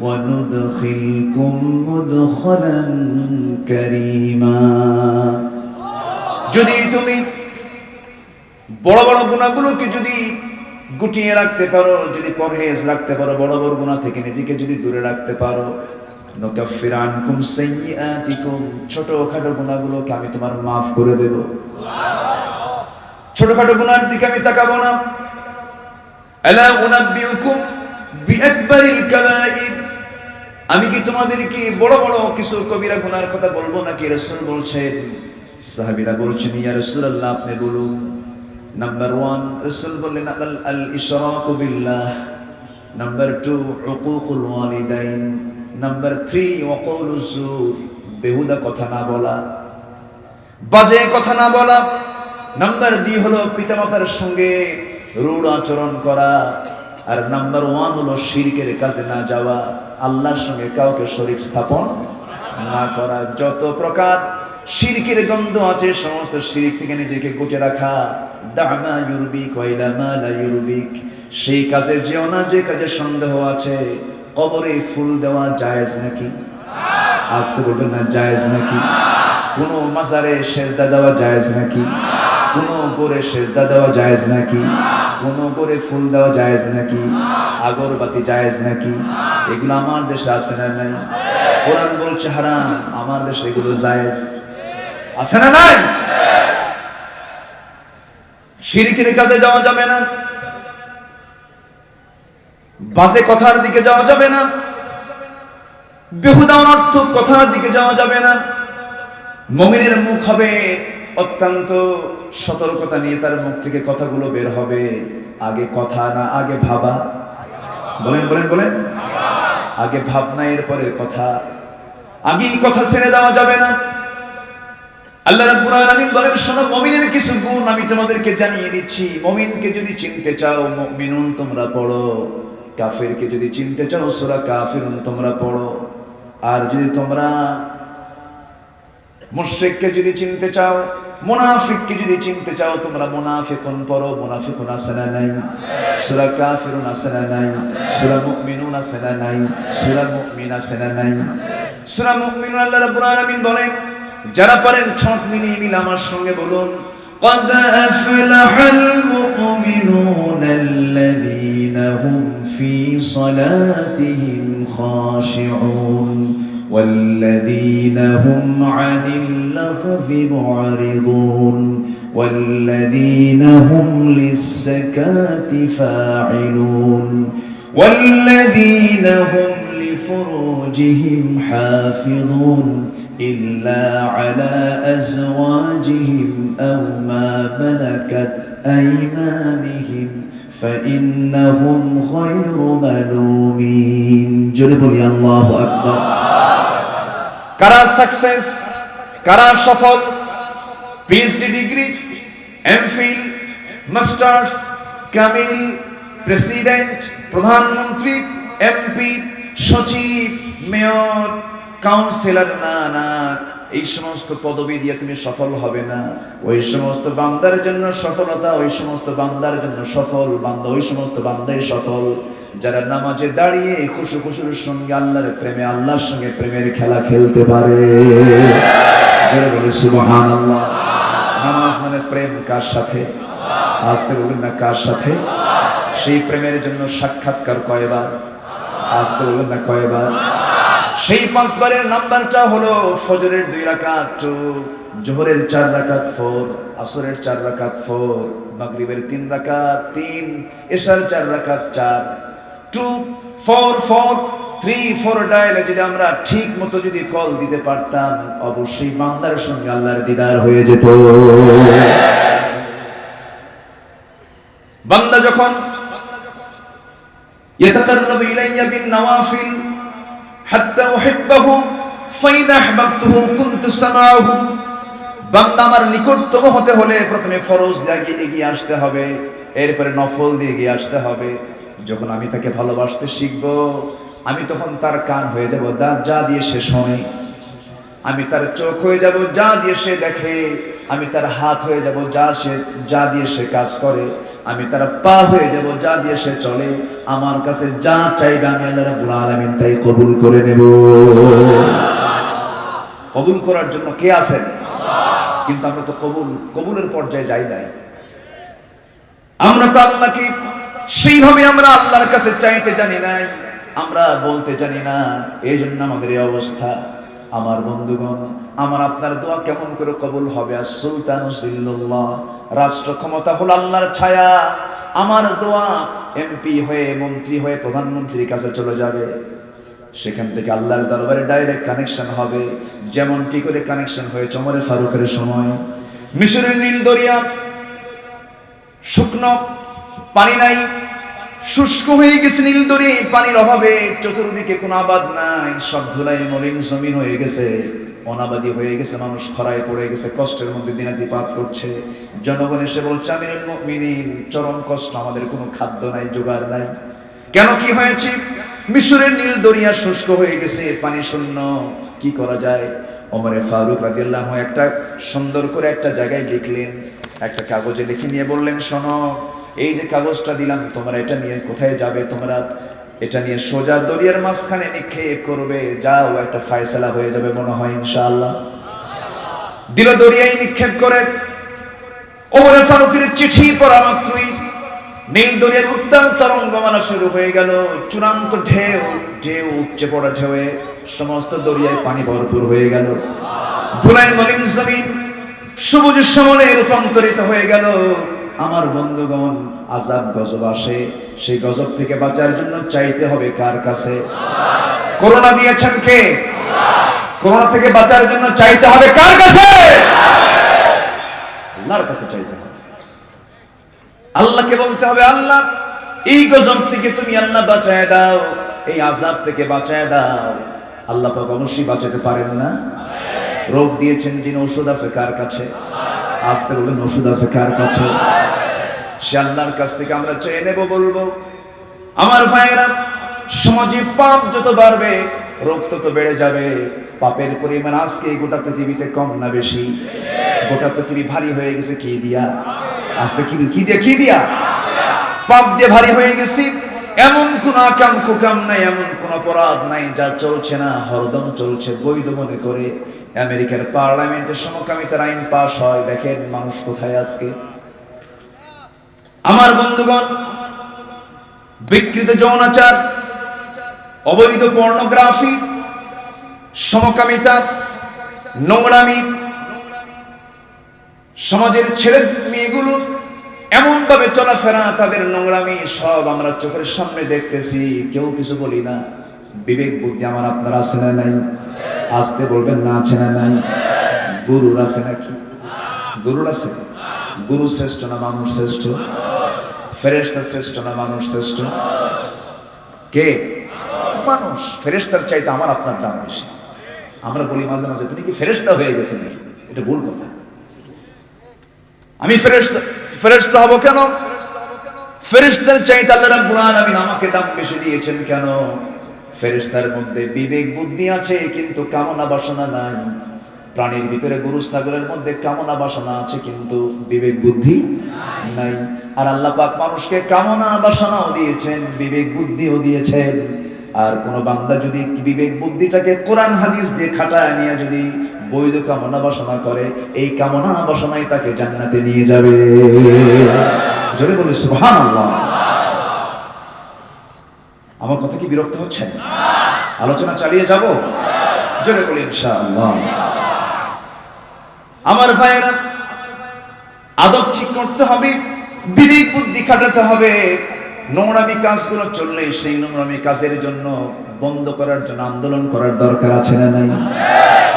ওয়া নুদখিলকুম মুদখালান কারীমা। যদি তুমি বড় বড় গুনাহগুলোকে যদি গুটিয়ে রাখতে পারো, যদি পরহেজ রাখতে পারো, বড় বড় গুনাহ থেকে নিজেকে যদি দূরে রাখতে পারো, নুকাফির আনকুম সাইয়্যাতিকুম, ছোটখাটো গুনাহগুলোকে আমি তোমার মাফ করে দেব। ছোটখাটো গুনার দিকে আমি তাকাবো না। আলা উনাব্বিউকুম বিআকবারিল কাবাইর, আমি কি তোমাদেরকে বড় বড় কিছু কবিরা গুনার কথা বলবো নাকি? রাসূল বলছেন, সাহাবীরা বলছেন, ইয়া রাসূলুল্লাহ আপনি বলুন। নাম্বার 1 রাসূল বললেন, আল ইশরাকু বিল্লাহ। নাম্বার 2 উকুকুল ওয়ালিদাইন। নাম্বার 3 ওয়াকাউলুজ জুর, বেহুদা কথা না বলা, বাজে কথা না বলা। নাম্বার 2 হলো পিতামাতার সঙ্গে রূঢ় আচরণ করা। আর নাম্বার 1 হলো শিরকের কাছে না যাওয়া, আল্লাহর সঙ্গে কাউকে শরীক স্থাপন না করা। যত প্রকার শিরকের গন্ধ আছে সমস্ত শিরক থেকে নিজেকে গুটিয়ে রাখা। দামা ইউরবিক ওয়া ইলা মা লা ইউরবিক, সেই কাজে যেও না যে কাজে সন্দেহ আছে। কবরে ফুল দেওয়া জায়েজ নাকি? আসতে বলবেন না, জায়েজ নাকি? কোন মাজারে সেজদা দেওয়া জায়েজ নাকি? কোন করে সেজদা দেওয়া জায়েজ নাকি? কোন করে ফুল দেওয়া জায়েজ নাকি? আগরবাতি জায়েজ নাকি? এগুলো আমার দেশে আছে না নাই? কোরআন বলছে হারাম, আমার দেশে এগুলো জায়েজ আছে না নাই? শিরকের কাছে যাওয়া যাবে না, বাজে কথার দিকে যাওয়া যাবে না, বেহুদা অনর্থক কথার দিকে যাওয়া যাবে না। মুমিনের মুখ হবে অত্যন্ত সতর্কতা নিয়ে, তার মুখ থেকে কথাগুলো বের হবে আগে কথা না, আগে ভাবা। বলেন বলেন বলেন, আগে ভাবনা এরপরে কথা, আগেই কথা ছেড়ে দেওয়া যাবে না। আল্লাহ রাব্বুল আলামিন বলেন, শোনো মুমিনের কিছু গুণ আমি তোমাদেরকে জানিয়ে দিচ্ছি। মুমিনকে যদি চিনতে চাও মুমিনুন তোমরা পড়ো, কাফেরকে যদি চিনতে চাও সূরা কাফিরুন তোমরা পড়ো। আর যদি তোমরা মুশরিককে যদি চিনতে চাও, মুনাফিককে যদি চিনতে চাও, তোমরা মুনাফিকুন পড়ো। মুনাফিকুন আছে না নাই? সূরা কাফিরুন আছে না নাই? সূরা মুমিনুন আছে না নাই? সূরা মুমিন আছে না নাই? সূরা মুমিনুন আল্লাহ রাব্বুল আলামিন বলেন, যারা পারেন ঠোঁট মিলিয়ে মিলে আমার সঙ্গে বলুন, قد أفلح المؤمنون الذين هم في صلاتهم خاشعون والذين هم عن اللغو معرضون والذين هم للزكاة فاعلون والذين هم لفروجهم حافظون إلا على أزواجهم أو ما ملكت أيمانهم فإنهم غير ملومين. جرب لي الله أكبر. কারা সাকসেস, কারা সফল? PhD degree, MPhil, masters, Kamil, president, প্রধানমন্ত্রী, এমপি, সচিব, মেয়র, কাউন্সিলর, না না, এই সমস্ত পদবি দিয়ে তুমি সফল হবে না। ওই সমস্ত বান্দার জন্য সফলতা, ওই সমস্ত বান্দার জন্য সফল বান্দা, ওই সমস্ত বান্দাই সফল যারা নামাজে দাঁড়িয়ে খুশু খুশুর সঙ্গে আল্লাহর প্রেমে, আল্লাহর সঙ্গে প্রেমের খেলা খেলতে পারে। যারা বলে সুবহানাল্লাহ। নামাজ মানে প্রেম কার সাথে? আসতে বলুন না, কার সাথে? সেই প্রেমের জন্য সাক্ষাৎকার কয়বার? আসতে বলুন না, কয়বার? সেই 5 বারের নাম্বারটা হলো ফজরের 2 রাকাত 2, জোহরের 4 রাকাত 4, আসরের 4 রাকাত 4, মাগরিবের 3 রাকাত 3, এশার 4 রাকাত 4। 2 4 4 3 4 ডায়ালে যদি আমরা ঠিক মতো যদি কল দিতে পারতাম, অবশ্যই বান্দার সঙ্গে আল্লাহর দিদার হয়ে যেত। বান্দা যখন ইয়াতাকাররাবু ইলাইয়া বিন নওয়াফিল হাত্তা উহিব্বাহু ফাইদা আহবাবতুহু কুনতু সামাআহু, বান্দা আমার নিকটতম হতে হলে প্রথমে ফরজ দিয়ে এগিয়ে আসতে হবে, এরপরে নফল দিয়ে এগিয়ে আসতে হবে। যখন আমি তাকে ভালোবাসতে শিখব, আমি তখন তার কান হয়ে যাব যা দিয়ে সে শোনে, আমি তার চোখ হয়ে যাব যা দিয়ে সে দেখে, আমি তার হাত হয়ে যাব যা দিয়ে সে কাজ করে, আমি তার পা হয়ে যাব যা দিয়ে সে চলে। আমার কাছে যা চাইবে আমি আল্লাহ রাব্বুল আলামিন তাই কবুল করে নেব। কবুল করার জন্য কে আছেন? কিন্তু আমরা তো কবুলের পর্যায়ে যাই নাই। আমরা তো আল্লাহকে সেইভাবে আমরা আল্লাহর কাছে চাইতে জানি নাই, আমরা বলতে জানি না, এই জন্য আমাদের এই অবস্থা। আমার বন্ধুগণ, আমার আপনার দোয়া কেমন করে কবুল হবে? সুলতানু জিল্লুল্লাহ, রাষ্ট্র ক্ষমতা হলো আল্লাহর ছায়া। আমার দোয়া এমপি হয়ে, মন্ত্রী হয়ে প্রধানমন্ত্রীর কাছে চলে যাবে, সেখান থেকে আল্লাহর দরবারে ডাইরেক্ট কানেকশন হবে। যেমন কি করে কানেকশন হয়েছে ওমর ফারুকের সময়। মিশরের নীল দরিয়া শুকনো, পানি নাই, শুষ্ক হয়ে গেছে নীল দরিয়া, পানির অভাবে চতুর্দিকে কোনো আবাদ নাই, সব ধুলাই মলিন জমিন হয়ে গেছে, অনাবাদী হয়ে গেছে, মানুষ খরায় পড়ে গেছে, কষ্টের মধ্যে দিনাতিপাত করছে। জনগণ এসে বলছে, আমিরুল মুমিনিন, চরম কষ্ট, আমাদের কোনো খাদ্য নাই, জোগাড় নাই। কেন, কি হয়েছে? মিশরের নীল দরিয়া শুষ্ক হয়ে গেছে, পানি শূন্য, কি করা যায়? ওমর ফারুক রাদিয়াল্লাহু আনহু একটা সুন্দর করে একটা জায়গায় লিখলেন, একটা কাগজে লিখে নিয়ে বললেন, শোনো, এই যে কাগজটা দিলাম তোমরা, এটা নিয়ে কোথায় যাবে? তোমরা এটা নিয়ে সোজা দরিয়ার মাঝখানে নিক্ষেপ করবে, যাও একটা ফায়সালা হয়ে যাবে মনে হয় ইনশাআল্লাহ। দিল দরিয়ায় নিক্ষেপ করে। ওমর ফারুকের চিঠি পড়া মাত্রই নীল দরিয়ার উত্তাল তরঙ্গমালা শুরু হয়ে গেল। চূড়ান্ত ঢেউ, ঢেউ উপচে পড়া ঢেউয়ে সমস্ত দরিয়ায় পানি ভরপুর হয়ে গেল। ধুলায় মলিন জমিন সবুজ শ্যামলে রূপান্তরিত হয়ে গেল। আমার বন্ধুগণ, আযাব গজব আসে, সেই গজব থেকে বাঁচার জন্য চাইতে হবে কার কাছে? করোনা দিয়েছেন কে? করোনা থেকে বাঁচার জন্য চাইতে হবে কার কাছে? আল্লাহর কাছে চাইতে হবে। আল্লাহকে বলতে হবে, আল্লাহ এই গজব থেকে তুমি আল্লাহ বাঁচায় দাও, এই আযাব থেকে বাঁচায় দাও। আল্লাহ পাক অবশ্যই বাঁচাতে পারেন না? রোগ দিয়েছেন যিনি, ওষুধ আছে কার কাছে? আসতে বলবেন, ওষুধ আছে কার কাছে? সে আল্লাহর কাছ থেকে আমরা চেয়ে নেব, বলবো। আমার ভাইয়েরা, সমাজে পাপ যত বাড়বে রোগ তত বেড়ে যাবে। পাপের পরিমাণ আজকে গোটা পৃথিবীতে কম না বেশি? গোটা পৃথিবী ভারী হয়ে গেছে কি দিয়া? আজকে কি দিয়া? পাপ দিয়ে ভারী হয়ে গেছি। এমন কোন আকাম কুকাম নাই, এমন কোন অপরাধ নাই যা চলছে না, হরদম চলছে বৈধ মনে করে। আমেরিকার পার্লামেন্টে সমকামিতার আইন পাস হয়, দেখেন মানুষ কোথায় আজকে। আমার বন্ধুগণ, বিকৃত যৌনাচার, অবৈধ পর্নোগ্রাফি, সমকামিতা, নোংরামি, সমাজের ছেলে মেয়েগুলো এমন ভাবে চলাফেরা, তাদের নোংরামি সব আমরা চোখের সামনে দেখতেছি, কেউ কিছু বলি না। বিবেক বুদ্ধি আমার আপনার আছে না নাই? আসতে বলবেন না, আছে না নাই? গুরুর আছে নাকি? গুরুর আছে? গুরু শ্রেষ্ঠ না মানুষ শ্রেষ্ঠ? ফেরেশতা শ্রেষ্ঠ না মানুষ শ্রেষ্ঠ? কে? মানুষ। ফেরেশতার চাইতে আমার আপনার দাম বেশি। আমরা বলি মাঝে মাঝে, তুমি কি ফেরেশতা হয়ে গেছে নাকি? এটা ভুল কথা। আমি ফেরেশতা হব কেন? ফেরেশতার চাইতে আল্লাহ রাব্বুল আলামিন আমাকে দাম বেশি দিয়েছেন কেন? ফেরেশতার মধ্যে বিবেক বুদ্ধি আছে, কিন্তু কামনা বাসনা নাই। প্রাণীর ভিতরে গরু ছাগলের মধ্যে কামনা বাসনা আছে, কিন্তু বিবেক বুদ্ধি নাই। আর আল্লাহ পাক মানুষকে কামনা বাসনাও দিয়েছেন, বিবেক বুদ্ধিও দিয়েছেন। আর কোন বান্দা যদি বিবেক বুদ্ধিটাকে কোরআন হাদিস দিয়ে খাটায় নিয়ে যদি বৈধ কামনা বাসনা করে, এই কামনা বাসনাই তাকে জান্নাতে নিয়ে যাবে। জোরে বলি সুবহানাল্লাহ। আমার কথা কি বিরক্ত হচ্ছেন? আলোচনা চালিয়ে যাব? জোরে বলি ইনশাআল্লাহ। আমার ভাইয়েরা, আদব ঠিক করতে হবে, বিবেক বুদ্ধি খাটাতে হবে। নোংরামি কাজগুলো চললে সেই নোংরামি কাজের জন্য, বন্ধ করার জন্য আন্দোলন করার দরকার আছে না নাই?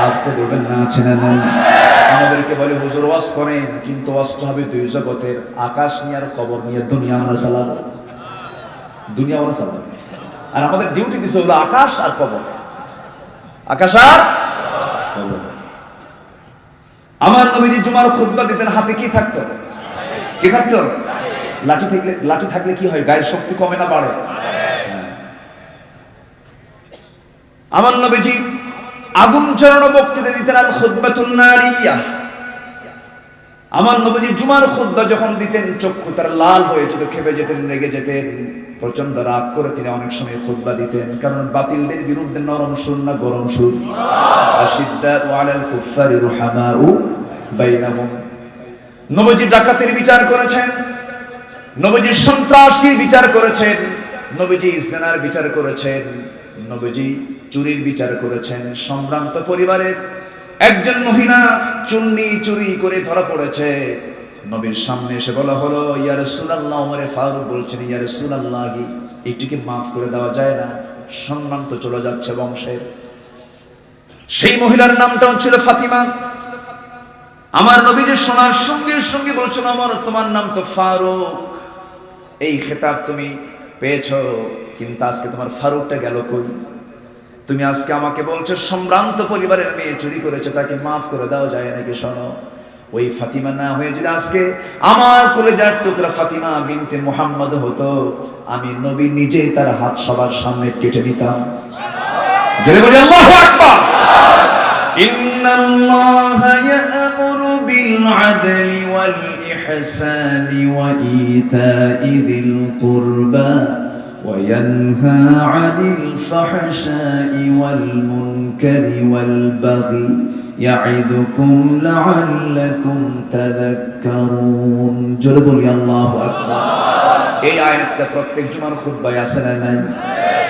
আসতে বলবেন না, আছে না নাই? আমাদেরকে বলে হুজুর ওয়াজ করেন, কিন্তু ওয়াজটা হবে দুই জগতের, আকাশ নিয়ে আর কবর নিয়ে। দুনিয়া আমরা চালাবো, দুনিয়া আমরা চালাবো। আর আমাদের ডিউটি দিছে হলো আকাশ আর কবর, আকাশ আর কবর। আমার নবীজি জুমার খুতবা দিতেন, হাতে কি থাকতো? কি থাকতো? লাঠি থাকলে কি হয়? গায়ের শক্তি কমে না বাড়ে? আমার নবীজি আগুন চরণ বক্তৃতা দিতেন, আল খুতবাতুন নারিয়াহ। আমার নবীজি জুমার খুতবা যখন দিতেন, চক্ষু তার লাল হয়ে যেত, খেপে যেতেন, রেগে যেতেন, প্রচন্ড রাগ করে তিনি অনেক সময় খুতবা দিতেন। কারণ বাতিলদের বিরুদ্ধে নরম সুর না গরম সুর? আশিদ্দাউ আলাল কুফারি রুহামাউ বাইনাহুম। নবীজি ডাকাতের বিচার করেছেন, নবীজি সন্ত্রাসীর বিচার করেছেন, নবীজি জিনার বিচার করেছেন, নবীজি চুরির বিচার করেছেন। সম্ভ্রান্ত পরিবারের একজন মহিলা চুন্নি চুরি করে ধরা পড়েছে। নবীর সামনে এসে বলা হলো, ইয়া রাসূলুল্লাহ, ওমরে ফারুক বলছেন, ইয়া রাসূলুল্লাহ, এটিকে মাফ করে দেওয়া যায় না? সম্মান তো চলে যাচ্ছে বংশের। সেই মহিলার নামটা ছিল ফাতিমা। আমার নবীজি শোনার সঙ্গে সঙ্গে বলছেন, ওমর, তোমার নাম তো ফারুক, এই খেতাব তুমি পেয়েছো, কিন্তু আজকে তোমার ফারুকটা গেল কই? তুমি আজকে আমাকে বলছো সম্ভ্রান্ত পরিবারের মেয়ে চুরি করেছে, তাকে মাফ করে দেওয়া যায় নাকি? শোনো, ওই ফাতিমা না হয়ে যদি আজকে আমার কলেজার টুকরা ফাতিমা বিনতে মুহাম্মদ হতো, আমি নবী নিজেই তার হাত সবার সামনে কেটে নিতাম। জোরে বলি আল্লাহু আকবার। ইন্নাল্লাহা ইয়া'মুরু বিল আদলি ওয়াল ইহসানি ওয়া ইতা'i যিল কুরবা وينهى عن الفحشاء والمنكر والبغي يعظكم لعلكم تذكرون জোরে বলি আল্লাহু আকবার। এই আয়াতটা প্রত্যেক জুমার খুতবায় আছে না নাই?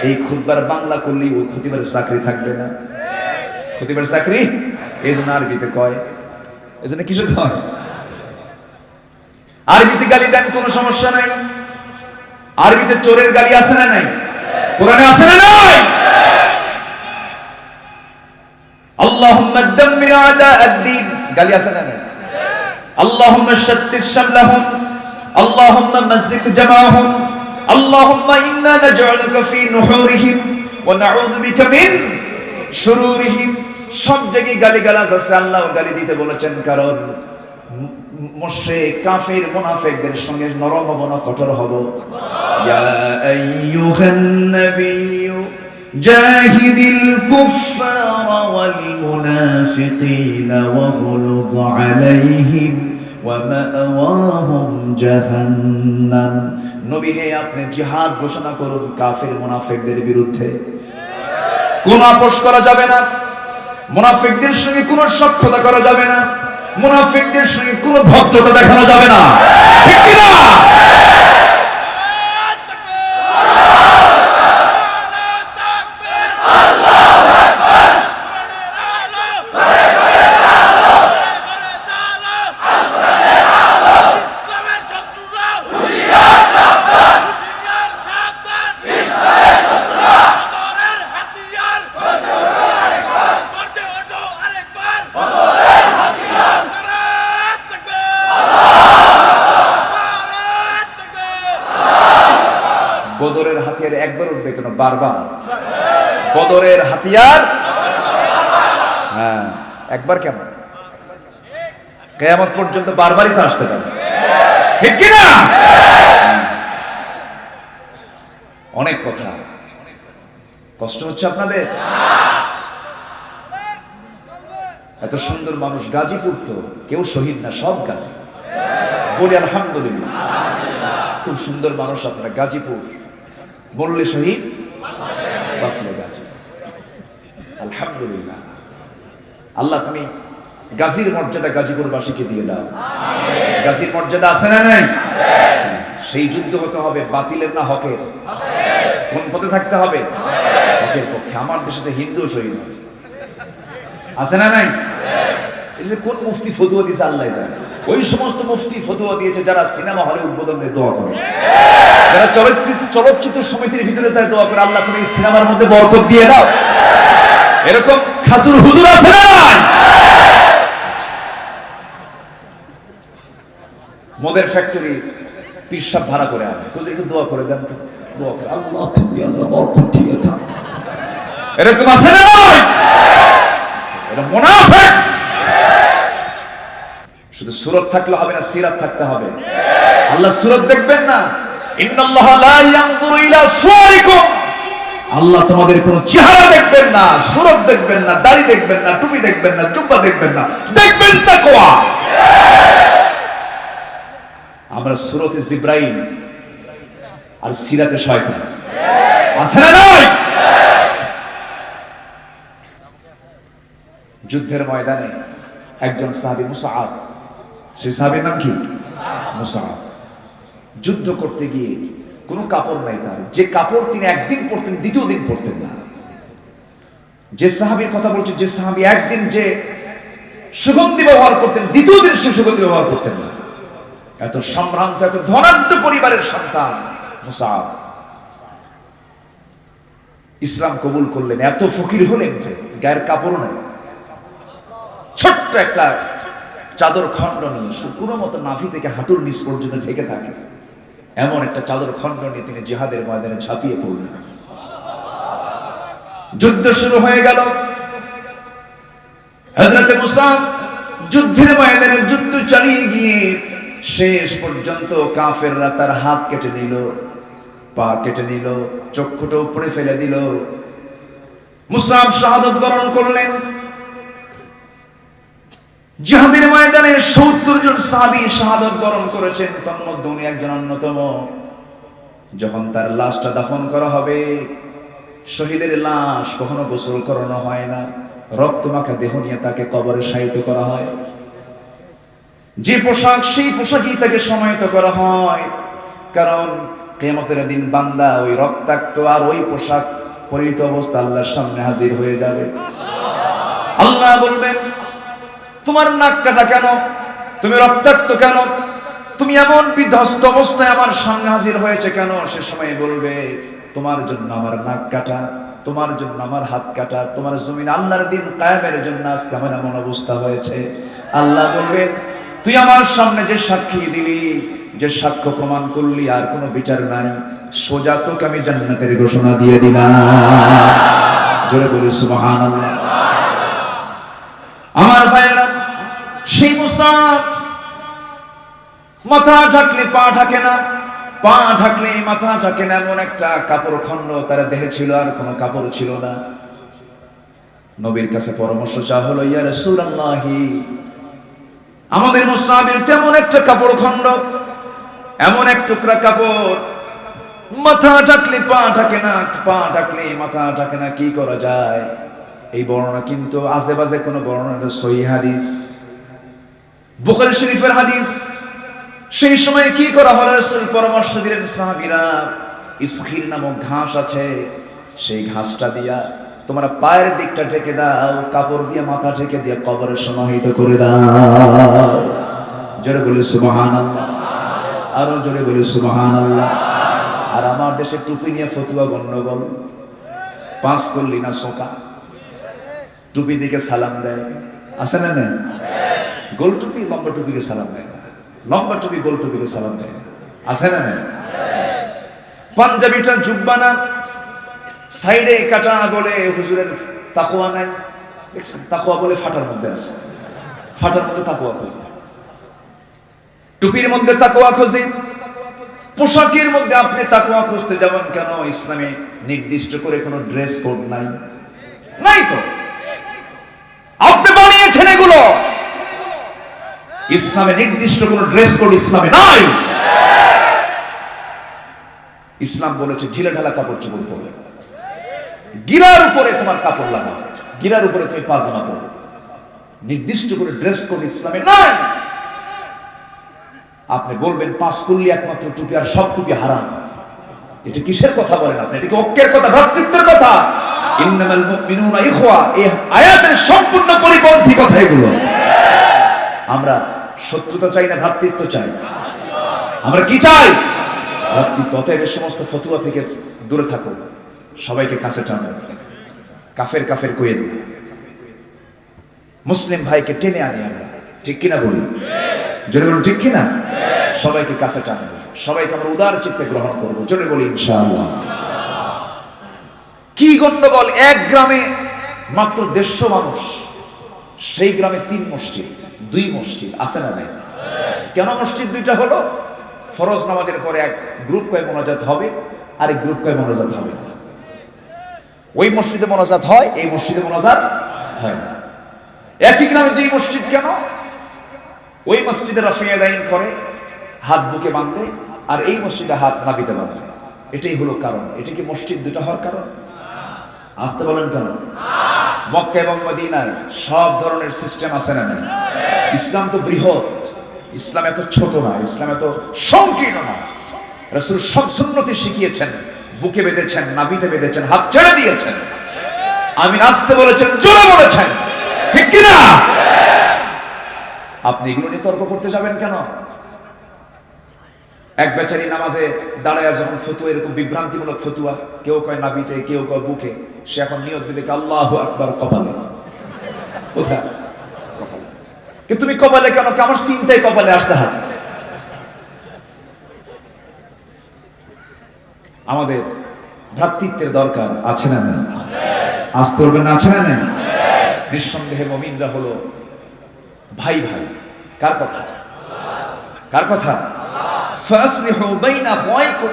এই খুতবার বাংলা করলেই ওই খতিবের চাকরি থাকবে না। খতিবের চাকরি এই জন্য আরবিতে কয়, এই জন্য কিসে কয়? আরবিতে গালি দেন, কোনো সমস্যা নাই। আরবিতে চোরের গালি আছে না নাই? কোরআনে আছে না নাই? আল্লাহুম্মা দাম্মির আ'দা আদ-দ্বীন গালি আছে না নাই? আল্লাহুম্মা শাত্তিত শামলাহুম, আল্লাহুম্মা মাযজিক জামাআহুম, আল্লাহুম্মা ইন্না নাজ'আলুকা ফি নুহুরিহিম ওয়া নাউযু বিকা মিন শুরুরিহিম। সব জায়গায় গালিগালাজ আছে। আল্লাহ গালি দিতে বলেছেন কারণ মুশরিক কাফির মুনাফিকদের সঙ্গে নরম হব না কঠোর হব। ইয়া আইয়ুহান নাবিয়্যু জাহিদিল কুফফারা ওয়াল মুনাফিকিনা ওয়াগলুয আলাইহিম ওয়া মা'ওয়াহুম জাহান্নাম। নবী হে, আপনি জিহাদ ঘোষণা করুন কাফির মুনাফিকদের বিরুদ্ধে। কোন আপোষ করা যাবে না, মুনাফিকদের সঙ্গে কোনো সখ্যতা করা যাবে না, মুনাফিকদের সঙ্গে কোনো ভদ্রতা দেখানো যাবে না, ঠিক কি না? বদরের হাতিয়ার একবার উঠবে কেন, বারবার? বদরের হাতিয়ার হ্যাঁ একবার কেন, কিয়ামত পর্যন্ত বারবারই তো আসতে পারে, ঠিক কি না? অনেক কথা, কষ্ট হচ্ছে আপনাদের? এত সুন্দর মানুষ, গাজীপুর তো কেউ শহীদ না, সব গাজী। বলি আলহামদুলিল্লাহ, খুব সুন্দর মানুষ আপনারা। গাজীপুর বললে শহীদ, বাঁচলে গাজী। আলহামদুলিল্লাহ। আল্লাহ তুমি গাজীর মর্যাদা গাজীপুরবাসীকে দিয়ে দাও। গাজীর মর্যাদা আছে না নাই? সেই যুদ্ধ হতে হবে বাতিলের না হকের? কোন পথে থাকতে হবে? হকের পক্ষে। আমার দেশে তো হিন্দু শহীদ আছে না নাই? কোন মুফতি ফতুয়া দিয়েছে আল্লাহ জানে। ওই সমস্ত মুফতি ফতুয়া দিয়েছে যারা সিনেমা হলে উদ্বোধনে দোয়া করে, যারা চলচ্চিত্র সমিতির ভিতরে যায় দোয়া করে, আল্লাহ তুমি সিনেমার মধ্যে বরকত দিয়ে দাও। এরকম খাসুর হুজুর আছে না নাই? মদের ফ্যাক্টরি পিসাব ভাড়া করে আনে, হুজুর একটু দোয়া করে দেন তো, দোয়া করে আল্লাহ তুমি আল্লাহ বরকত দিয়ে দাও। এরকম আছে না নাই? এটা মুনাফিক। শুধু সুরত থাকলে হবে না, সিরাত থাকতে হবে। আল্লাহ সুরত দেখবেন না। ইন্নাল্লাহা লা ইয়ানজুরু ইলা সুওয়ারিকুম, আল্লাহ তোমাদের কোন চেহারা দেখবেন না, সুরত দেখবেন না, দাড়ি দেখবেন না, টুপি দেখবেন না, জুব্বা দেখবেন না, দেখবেন তাকওয়া। আমরা সুরতে জিব্রাইল আর সিরাতে শয়তান আছে না নাই? যুদ্ধের ময়দানে একজন সাহাবী মুসআব, সেই সাহাবীর নাম কি? মুসআব। যুদ্ধ করতে গিয়ে কোনো কাপড় নাই তার। যে কাপড় তিনি একদিন পরতেন, দ্বিতীয় দিন পরতেন না। যে সাহাবীর কথা বলছি, যে সাহাবী একদিন যে সুগন্ধি ব্যবহার করতেন, দ্বিতীয় দিন সে সুগন্ধি ব্যবহার করতেন না। এত সম্ভ্রান্ত, এত ধনাঢ্য পরিবারের সন্তান মুসআব। ইসলাম কবুল করলেন, এত ফকির হলেন যে গায়ের কাপড় নাই। ছোট্ট একটা চাদর খণ্ড নিয়ে কোনো মতো নাভি থেকে হাঁটুর নিচ পর্যন্ত ঢেকে থাকে, এমন একটা চাদর খণ্ড নিয়ে তিনি জিহাদের ময়দানে ঝাঁপিয়ে পড়লেন। যুদ্ধ শুরু হয়ে গেল। হযরত মুসআব যুদ্ধের ময়দানে যুদ্ধ চালিয়ে গিয়ে শেষ পর্যন্ত কাফেররা তার হাত কেটে নিল, পা কেটে নিল, চক্ষুটা উপরে ফেলে দিল। মুসআব শাহাদাত বরণ করলেন। জিহাদের ময়দানে 70 জন সাহাবী শাহাদাত বরণ করেছেন, তার মধ্যে উনি একজন অন্যতম। যখন তার লাশটা দাফন করা হবে, শহীদের লাশ কখনো গোসল করানো হয় না, রক্ত মাখা দেহ নিয়ে তাকে কবরে শায়িত করা হয়। যে পোশাক, সেই পোশাকই তাকে সমাহিত করা হয়, কারণ কিয়ামতের দিন বান্দা ওই রক্তাক্ত আর ওই পোশাক পরিহিত অবস্থা আল্লাহর সামনে হাজির হয়ে যাবে। আল্লাহ বলবেন, তোমার নাক কাটা কেন, তুমি রক্তাক্ত কেন, তুমি এমন বিধ্বস্ত অবস্থায় আমার সামনে হাজির হয়েছে কেন? সে সময় বলবে, তোমার জন্য আমার নাক কাটা, তোমার জন্য আমার হাত কাটা, তোমার জমিন আল্লাহর দিন কায়েমের জন্য আজকে আমার এমন অবস্থা হয়েছে। আল্লাহ বলবেন, তুই আমার সামনে যে সাক্ষী দিলি, যে সাক্ষ্য প্রমাণ করলি, আর কোনো বিচার নাই, সোজা তোকে আমি জান্নাতের ঘোষণা দিয়ে দিলাম। জোরে বলি সুবহানাল্লাহ। আমার ভাইয়েরা, সেই মুসা মাথা ঢাকলে পা ঢাকে না, পা ঢাকলে মাথা ঢাকে না, এমন একটা কাপড় খণ্ড তার দেহে ছিল, আর কোনো কাপড় ছিল না। নবীর কাছে পরামর্শ চাওয়া হলো, ইয়া রাসূলুল্লাহ, আমাদের মুসাফির তেমন একটা কাপড় খণ্ড, এমন এক টুকরা কাপড়, মাথা ঢাকলে পা ঢাকে না, পা ঢাকলে মাথা ঢাকে না, কি করা যায়? এই বর্ণনা কিন্তু আজেবাজে কোনো বর্ণনা না, সহিহ হাদিস, বুখারী শরীফের হাদিস। সেই সময় কি করা হলো? রাসূল পরামর্শ দিলেন, সাহাবীরা, ইসখির নামক ঘাস আছে, সেই ঘাসটা দিয়া তোমরা পায়ের দিকটা ঢেকে দাও, কাপড় দিয়ে মাথা ঢেকে দিয়ে কবরে সমাহিত করে দাও। জোরে বলি সুবহানাল্লাহ, আরো জোরে বলি সুবহানাল্লাহ। আর আমার দেশে টুপি নিয়ে ফতুয়া গন্ডগোল, পাঁচ করলি না সোকা, টুপি দিকে সালাম দেয়, আছে না? না, গোল টুপি লম্বা টুপিকে সালাম দেয়, লম্বা টুপি গোল টুপিকে সালাম দেয়, আছে না? না, পাঞ্জাবিটা জুব্বা না, সাইডে কাটা বলে হুজুরের তাকওয়া নাই, দেখছেন? তাকওয়া বলে ফাটার মধ্যে আছে, ফাটার মধ্যে তাকওয়া খোঁজে, টুপির মধ্যে তাকওয়া খোঁজে, পোশাকের মধ্যে আপনি তাকওয়া খুঁজতে যাবেন কেন? ইসলামে নির্দিষ্ট করে কোনো ড্রেস কোড নাই, নাই তো, আপনি বানিয়েছেন এগুলো। ইসলামে নির্দিষ্ট কোনো ড্রেস কোড ইসলামে নাই। ইসলাম বলেছে ঢিলে ঢালা কাপড় চোপড় পরবে, গিরার উপরে তোমার কাপড় লাগাও, গিরার উপরে তুমি পাজামা পরো, নির্দিষ্ট করে ড্রেস কোড ইসলামে নাই। আপনি বলবেন পাঁচ কুল্লি একমাত্র টুপি, আর সব টুপি হারাম, এটা কিসের কথা বলেন আপনি? এটা কি ঐক্যের কথা, ভ্রাতৃত্বের কথা? ইন্নামাল মুমিনুনা ইখওয়া, এই আয়াতের সম্পূর্ণ পরিপন্থী কথা এগুলো। আমরা শত্রুতা চাই না, ভ্রাতৃত্ব চাই। আমরা কি চাই? ভ্রাতৃত্ব। অতএব এই সমস্ত ফতুয়া থেকে দূরে থাকো, সবাইকে কাছে টানো, কাফের কাফের কইেন, মুসলিম ভাইকে টেনে আনি আমরা, ঠিক কিনা বলি? জোরে বলুন ঠিক কিনা? সবাইকে কাছে টানবো, সবাইকে আমরা উদার চিত্তে গ্রহণ করবো, জোরে বলি ইনশাআল্লাহ। কি গন্ডগোল! এক গ্রামে মাত্র 150 মানুষ, সেই গ্রামে 3 মসজিদ, 2 মসজিদ, আছে না নাই? কেন মসজিদ 2টা হলো? ফরজ নামাজের পরে এক গ্রুপ কয়ে মোনাজাত হবে, আরেক গ্রুপ কয়ে মোনাজাত হবে না। ওই মসজিদে মোনাজাত হয়, এই মসজিদে মোনাজাত হয় না। একই গ্রামে 2 মসজিদ কেন? ওই মসজিদে রাফিয়াদাইন করে, হাত বুকে বাঁধে, আর এই মসজিদে হাত নাভিতে বাঁধে। এটাই হলো কারণ। এটা কি মসজিদ 2টা হওয়ার কারণ? আসতে বলেন কেন? মক্কা এবং মদিনায় সব ধরনের সিস্টেম আছে না নাই? ইসলাম তো বৃহৎ, ইসলাম এত ছোট না, ইসলাম এত সংকীর্ণ না। রাসূল সব সুন্নতি শিখিয়েছেন, বুকে বেঁধেছেন, নাভিতে বেঁধেছেন, হাত ছেড়ে দিয়েছেন, আমিন আসতে বলেছেন, জোরে বলেছেন, ঠিক কিনা? আপনি এগুলো নিয়ে তর্ক করতে যাবেন কেন? এক বেচারি নামাজে দাঁড়ায় যখন ফতুয়া, এরকম বিভ্রান্তিমূলক ফতুয়া, কেউ কয় নাভিতে, কেউ কয় বুকে, সে এখন নিয়ত বেঁধে আল্লাহু আকবার কপালে। কোথায় কপালে? কিন্তু তুমি কপালে কেন? আমার চিন্তায় কপালে আসছে হাত। আমাদের ভ্রাতৃত্বের দরকার আছে না না? আসতে বলবেন না, আছে না না? নিঃসন্দেহে মুমিনরা হলো ভাই ভাই। কার কথা? কার কথা? ফাসলিহু বাইনা আখওয়াইকুম,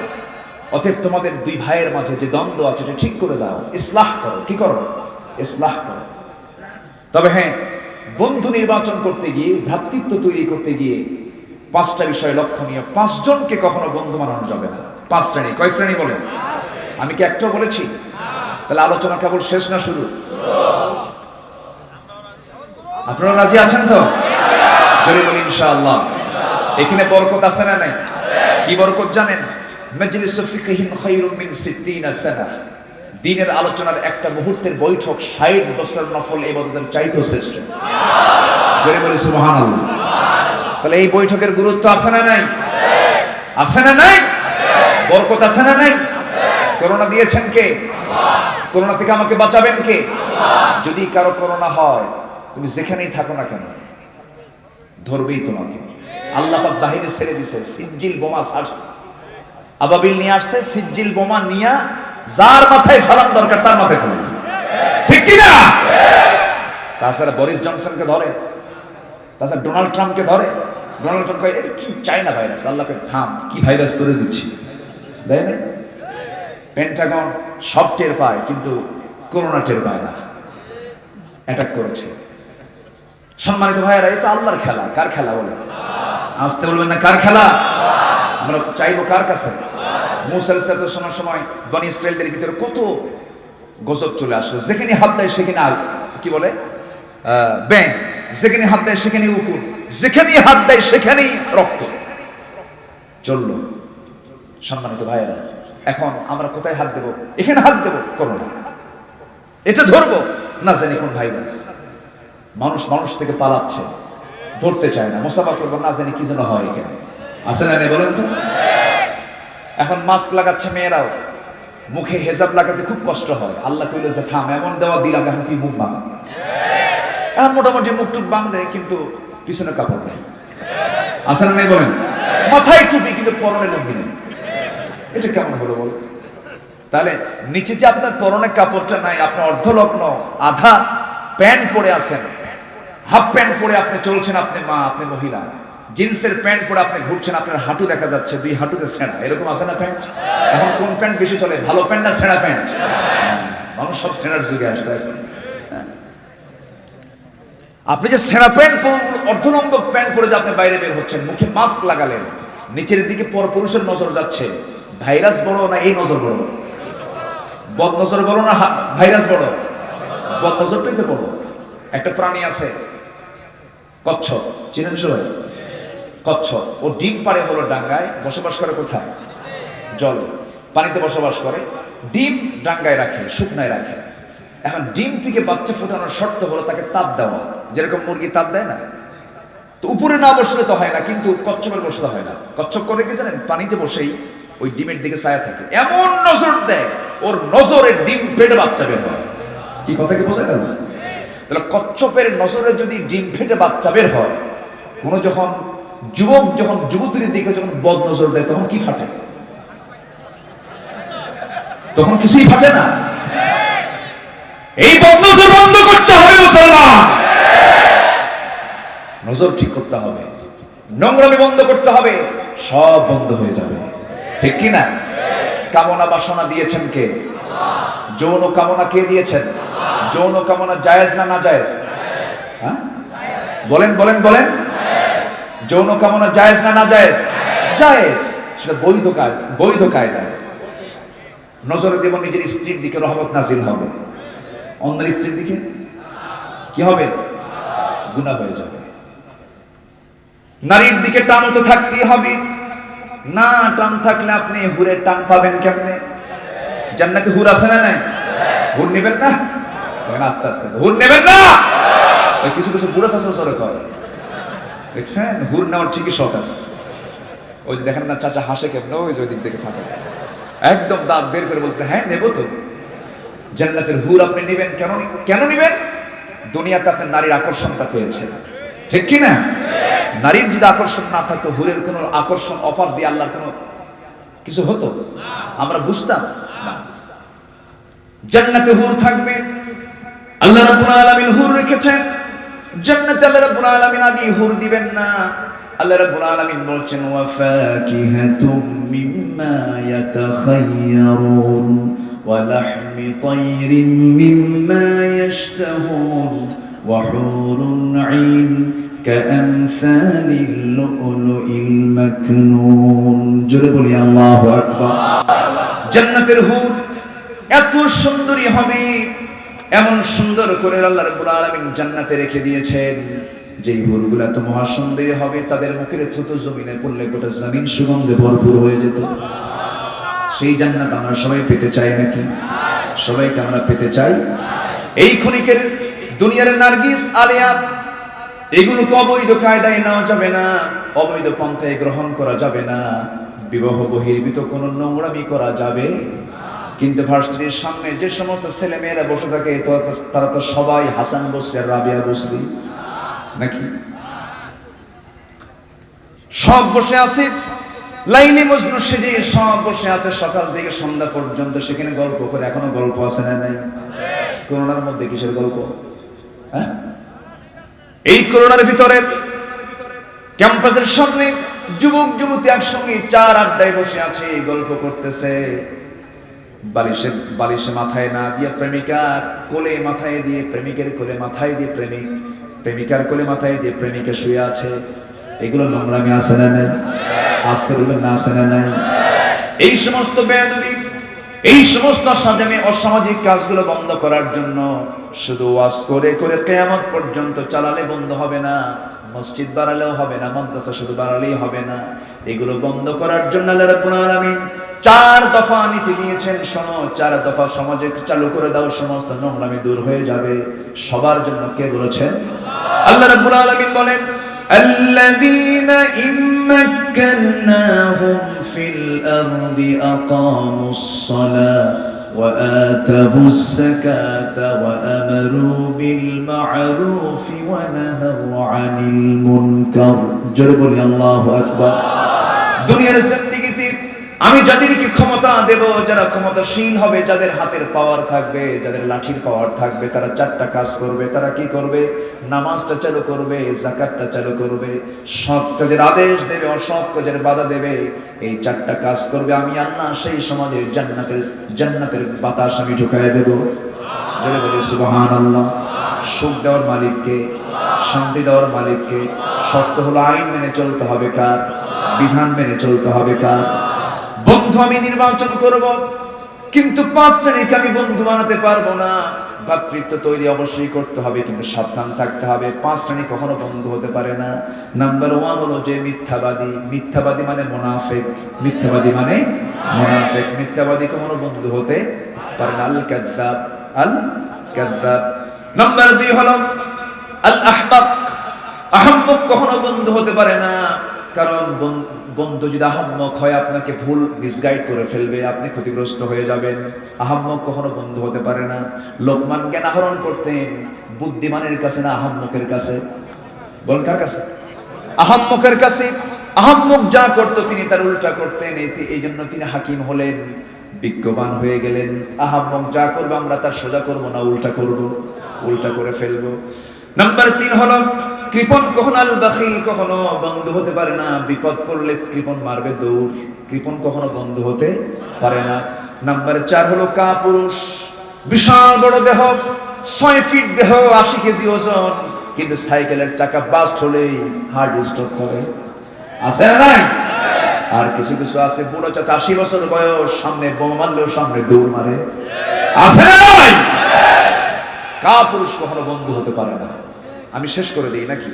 অতএব তোমাদের 2 ভাইয়ের মাঝে যে দ্বন্দ্ব আছে এটা ঠিক করে দাও, ইসলাহ করো। কি করো? ইসলাহ করো। তবে হ্যাঁ, বন্ধু নির্বাচন করতে গিয়ে, ভ্রাতৃত্ব তৈরি করতে গিয়ে 5টা বিষয় লক্ষণীয়। 5 জনকে কখনো বন্ধু বানানো যাবে না। 5 শ্রেণী। কয় শ্রেণী বলেন? আমি কি একটাও বলেছি? তাহলে আলোচনা কেবল শেষ না শুরু? আপনারা রাজি আছেন তো? জোরে বলি ইনশাআল্লাহ। এখানে বরকত আছে না নাই? কি বরকত জানেন? মাজলিসু ফিকহিন খায়রুম মিন 60 সানা। দ্বীনের আলোচনার একটা মুহূর্তের বৈঠক 60 বছরের নফল ইবাদতের চাইতেও শ্রেষ্ঠ। জোরে বলি সুবহানাল্লাহ। তাহলে এই বৈঠকের গুরুত্ব আছে না নাই? আছে না নাই? বরকত আছে না নাই? করোনা দিয়েছেন কে? করোনা থেকে আমাকে বাঁচাবেন কে? যদি কারো করোনা হয়, তুমি যেখানেই থাকো না কেন, ধরবেই তোমাকে। আল্লাহ পাক বাহিরে ছেড়ে দিছে, সিজ্জিল বোমা ছাড়ছে, আবাবিল নিয়ে আসছে, সিজ্জিল বোমা নিয়ে যার মাথায় ফেলার দরকার তার মাথায় ফেলেছে, ঠিক কি না? তাছাড়া বরিস জনসনকে ধরে, তাছাড়া ডোনাল্ড ট্রাম্পকে ধরে। ডোনাল্ড ট্রাম্প ভাই এটা কি চায়না ভাইরাস, আল্লাহকে থাম, কি ভাইরাস করে দিচ্ছি, দেয় না? পেন্টাগন সব টের পায়, কিন্তু করোনা টের পায় না, অ্যাটাক করেছে। সম্মানিত ভাইয়েরা, এটা আল্লাহর খেলা। কার খেলা বলে? আসতে বলবেন না, কার খেলা? আমরা চাইবো কার কাছে? মুসা আলাইহিস সালামের সময় বনি ইসরাইলদের ভিতরে কত গজব চলে আসলো, যেখানে হাত দেয় সেখানে কি বলে ব্যাং, যেখানে হাত দেয় সেখানে উকুন, যেখানে হাত দেয় সেখানেই রক্ত চললো। সম্মানিত ভাইয়েরা, এখন আমরা কোথায় হাত দেব? এখানে হাত দেব, করোনা এটা ধরবো না, জানি কোন ভাইরাস। মানুষ মানুষ থেকে পালাচ্ছে, ধরতে চায় না, মুসাফা করবো না, জানি কি যেন হয়। এখানে আছে না নেই বলেন তো? এখন মাস্ক লাগাচ্ছে মেয়েরাও, মুখে হেজাব লাগাতে খুব কষ্ট হয়। আল্লাহ কইলে যে থাম, এমন দেওয়া দিলাম, এখন তুই মুখ বাঁধ। এখন মোটামুটি মুখ টুক বাঁধে, কিন্তু পিছনে কাপড় নেই। আছে না নেই বলেন? মাথায় টুপি, কিন্তু পরনে লুঙ্গি নেই। এটা কেমন হলো বল? তাহলে নিচে যে আপনার পরনে কাপড়টা নাই, আপনি অর্ধলগ্ন আধা প্যান্ট পরে আছেন, হাফ প্যান্ট পরে আপনি চলছেন, আপনি মা, আপনি মহিলা, জিন্সের প্যান্ট পরে আপনি ঘুরছেন, আপনার হাঁটু দেখা যাচ্ছে, 2 হাঁটুতে ছেঁড়া, এরকম আছে না প্যান্ট? এখন কোন প্যান্ট বেশি চলে, ভালো প্যান্ট না ছেঁড়া প্যান্ট? মানুষ সব ছেঁড়ার যুগে আসছে। আপনি যে ছেঁড়া প্যান্ট, অর্ধনঙ্গ প্যান্ট পরে যে আপনি বাইরে বের হচ্ছেন, মুখে মাস্ক লাগালেন, নিচের দিকে পরপুরুষের নজর যাচ্ছে, ভাইরাস বড় না এই নজর বড়? বদ নজর বড় না ভাইরাস বড়? বদ নজরটাই তো বড়। একটা প্রাণী আছে কচ্ছপ, চিনেন সবাই? কচ্ছপ, ও ডিম পাড়ে হলো ডাঙ্গায়, বসবাস করে কোথায়? জল, পানিতে বসবাস করে, ডিম ডাঙ্গায় রাখে, শুকনায় রাখে। এখন ডিম থেকে বাচ্চা ফোটানোর শর্ত হলো তাকে তাপ দেওয়া, যেরকম মুরগি তাপ দেয় না, তো উপরে না বসলে তো হয় না, কিন্তু কচ্ছপের বসতে হয় না। কচ্ছপ করে কি জানেন? পানিতে বসেই ওই ডিমের দিকে ছায়া থাকে, এমন নজর দেয়, ওর নজরে ডিম ফেটে বাচ্চা বের হয়। কি কথা কি বোঝা গেল? তাহলে কচ্ছপের নজরে যদি ডিম ফেটে বাচ্চা বের হয়, কোন যখন যুবক যখন যুবতীর দিকে যখন বদ নজর দেয়, তখন কি ফাটে? তখন কিছুই ফাটে না। এই বদ নজর বন্ধ করতে হবে মুসলমান, নজর ঠিক করতে হবে, নোংরামি বন্ধ করতে হবে, সব বন্ধ হয়ে যাবে, ঠিক কি না? কামনা বাসনা দিয়েছেন কে? যৌন কামনা কে দিয়েছেন? যৌন কামনা জায়েজ না না জায়েজ? হ্যাঁ বলেন বলেন বলেন, যৌন কামনা জায়েজ না না জায়েজ? জায়েজ, সেটা বৈধ কায়দায়। নজরে দেব নিজের স্ত্রীর দিকে, রহমত নাজিল হবে। অন্যের স্ত্রীর দিকে কি হবে? গুনাহ হয়ে যাবে। নারীর দিকে টান তো থাকতেই হবে, না টান থাকলে আপনি হুরের টান পাবেন কেমনে? জান্নাতে হুর আছে না নাই? হুর নেবেন না? আস্তে আস্তে হুর নেবেন না। ওই কিছু কিছু বুড়া শাশুড়ি সরে করে, দেখছেন? হুর নেওয়ার ঠিকই শখ আছে। ওই যে দেখেন না চাচা হাসে কেমন, ওই যে ওই দিক থেকে ফাঁকা, একদম দাঁত বের করে বলছে হ্যাঁ নেবো তো। জান্নাতের হুর আপনি নেবেন কেন? কেন নেবেন? দুনিয়াতে আপনি নারীর আকর্ষণটা পেয়েছেন, ঠিক কি না? নারীর যদি আকর্ষণ না থাকতো, হুরের কোনো আকর্ষণ অফার দিয়ে আল্লাহর কোনো কিছু হতো আমরা বুঝতাম না। জান্নাতে হুর থাকবে, আল্লাহ রাব্বুল আলামিন হুর রেখেছেন জান্নাতে। আল্লাহ রাব্বুল আলামিন আগে হুর দিবেন না, আল্লাহ রাব্বুল আলামিন বলছেন ওয়া ফাকিহাতুম মিম্মা ইয়াতাখায়্যারুন ওয়া লাহমি তায়রিন মিম্মা ইয়াশতাহুন ওয়া হুরুন আইন كأمثال اللؤلؤ المكنون জোরে বলি আল্লাহু আকবার। জান্নাতের হুর এত সুন্দরী হবে, এমন সুন্দর করে আল্লাহ রাব্বুল আলামিন জান্নাতে রেখে দিয়েছেন, যেই হুরগুলো এত মহাসুন্দরী হবে তাদের মুখের থুতু জমিনে পড়লে গোটা জমিন সুগন্ধে ভরপুর হয়ে যেত। সেই জান্নাত আমরা সবাই পেতে চাই নাকি? সবাইকে আমরা পেতে চাই। এই ক্ষণিকের দুনিয়ার নার্গিস, আলিয়া, এগুলোকে অবৈধ কায়দায় নেওয়া যাবে না, অবৈধ পন্থায় গ্রহণ করা যাবে না, বিবাহ বহির্ভূত কোনো নোংরামি করা যাবে। কিন্তু ভার্সিটির সামনে যে সমস্ত ছেলে মেয়েরা বসে থাকে তারা তো সবাই হাসান বসরি আর রাবিয়া বসরি নাকি? সব বসে আছে লাইলি মজনু সেজে, সব বসে আছে সকাল থেকে সন্ধ্যা পর্যন্ত, সেখানে গল্প করে। এখনো গল্প আছে না নাই? করোনার মধ্যে কিসের গল্প? হ্যাঁ, এই করোনার ভিতরে ক্যাম্পাসের সামনে যুবক যুবতী একসঙ্গে চার আড্ডায় বসে আছে, গল্প করতেছে। বালিশে মাথায় না দিয়ে প্রেমিকার কোলে মাথায় দিয়ে, প্রেমিকের কোলে মাথায় দিয়ে প্রেমিক, প্রেমিকার কোলে মাথায় দিয়ে প্রেমিকা শুয়ে আছে। এগুলো নোংরামি আছে না নাই? আসতে বলবেন না, আছে না নাই? এই সমস্ত বেয়াদবি, এই সমস্ত অসামাজিক কাজগুলো বন্ধ করার জন্য শুধু ওয়াজ করে করে কিয়ামত পর্যন্ত চালালে বন্ধ হবে না, মসজিদ বাড়ালেও হবে না, মাদ্রাসা শুধু বাড়ালেই হবে না। এগুলো বন্ধ করার জন্য আল্লাহ রাব্বুল আলামিন 4 দফা নীতি দিয়েছেন। শোনো, 4 দফা সমাজে চালু করে দাও, সমস্ত নোংরামি দূর হয়ে যাবে। সবার জন্য কে বলেছেন? আল্লাহ রাব্বুল আলামিন বলেন, الذين إن مكناهم في الأرض أقاموا الصلاة وآتوا الزكاة وأمروا بالمعروف ونهوا عن المنكر جرب الله أكبر। দুনিয়ার জিন্দেগিতে আমি যাদেরকে ক্ষমতা দেব, যারা ক্ষমতাশীল হবে, যাদের হাতের পাওয়ার থাকবে, যাদের লাঠির পাওয়ার থাকবে, তারা 4টা কাজ করবে। তারা কি করবে? নামাজটা চালু করবে, যাকাতটা চালু করবে, সৎ কাজের আদেশ দেবে, অসৎ কাজের বাধা দেবে। এই 4টা কাজ করবে, আমি আল্লাহ সেই সমাজে জান্নাতের বাতাস আমি ঢুকায় দেব। জোরে বলি সুবহানাল্লাহ। সুখ দেওয়ার মালিককে, শান্তি দেওয়ার মালিককে। শর্ত হলো আইন মেনে চলতে হবে কার? বিধান মেনে চলতে হবে কার? বন্ধু আমি নির্বাচন করব, কিন্তু 5 শ্রেণীকে আমি বন্ধু বানাতে পারবো না। ভাতৃত্ব তৈরি অবশ্যই করতে হবে, কিন্তু সাবধান থাকতে হবে। 5 শ্রেণী কখনো বন্ধু হতে পারে না। নাম্বার 1 হলো যে মিথ্যাবাদী। মিথ্যাবাদী মানে মুনাফিক। মিথ্যাবাদী মানে মুনাফিক। মিথ্যাবাদী কখনো বন্ধু হতে পারে না। আল কাযযাব, আল কাযযাব। নাম্বার 2 হলো আল আহমাক। আহম্মক কখনো বন্ধু হতে পারে না, কারণ বন্ধু যদি আহম্মক হয় আপনাকে ভুল মিসগাইড করে ফেলবে, আপনি ক্ষতিগ্রস্ত হয়ে যাবেন। আহম্মক কখনো বন্ধু হতে পারে না। লোকমান জ্ঞান আহরণ করতেন বুদ্ধিমানের কাছে না আহম্মকের কাছে? বলেন কার কাছে? আহম্মকের কাছে। আহম্মক যা করতো তিনি তার উল্টা করতেন, এই জন্য তিনি হাকিম হলেন, বিজ্ঞবান হয়ে গেলেন। আহম্মক যা করবে আমরা তার সোজা করব না, উল্টা করব, উল্টা করে ফেলবো। নাম্বার 3 হলো কৃপণ। কখনো আল বাখিল কখনো বন্ধু হতে পারে না। বিপদ পড়লে কৃপণ মারবে দৌড়, কৃপণ কখনো বন্ধু হতে পারে না। নাম্বার 4 হলো কাপুরুষ। বিশাল বড় দেহ, 6 ফিট দেহ, 80 কেজি ওজন, কিন্তু সাইকেলের চাকা বাস্ট হলেই হার্ট স্ট্রোক করে। আছে না নাই? আর কিছু কিছু আছে বুড়ো চাচা 80 বছর বয়স, সামনে বোমা মারলেও সামনে দৌড় মারে। আছে না নাই? কাপুরুষ কখনো বন্ধু হতে পারে না। আমি শেষ করে দিই নাকি?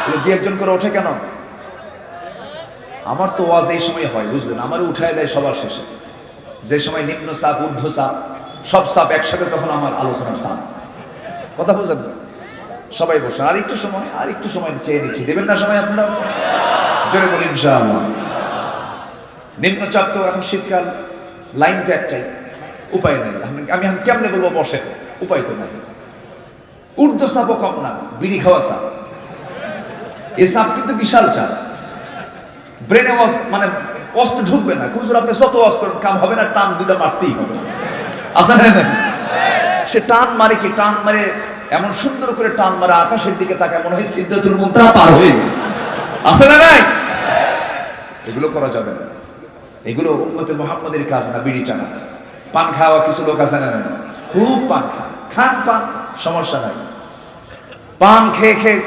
2-1 করে ওঠে কেন? আমার তো ওয়াজ এই সময় হয়, বুঝলেন? আমার উঠায় দেয় সবার শেষে, যে সময় নিম্ন চাপ, ঊর্ধ্ব চাপ, সব চাপ একসাথে, তখন আমার আলোচনার চাপ। কথা বুঝেন? সবাই বসে আর একটু সময় চেয়ে নিচ্ছি, দেবেন না সময় আপনারা? জোরে বলি ইনশাআল্লাহ। নিম্ন চাপ তো এখন শীতকাল, লাইন তো একটাই, উপায় নাই। আমি কেমনে বলবো বসে? উপায় তো নাই। ঊর্ধ্ব চাপও কম না, বিড়ি খাওয়া চাপ। এই চাপ কিন্তু বিশাল চাপ। ব্রেনে মানে অস্ত্র ঢুকবে না। হুজুর আপনি যত অস্ত্র কাম হবে না, টান 2টা মারতেই হবে। আসা না? সে টান মারে কি? টান মারে এমন সুন্দর করে টান মারে, আকাশের দিকে তাকায়, মনে হয় সিদরাতুল মুনতাহা পার হয়ে গেছে। আসে না নাই? এগুলো করা যাবে না। এগুলো উম্মতে মুহাম্মাদের কাজ না। বিড়ি টানা, পান খাওয়া কিছু লোক আছে না? খুব পান খান, পান সমস্যা নাই। পান খেয়ে খেয়ে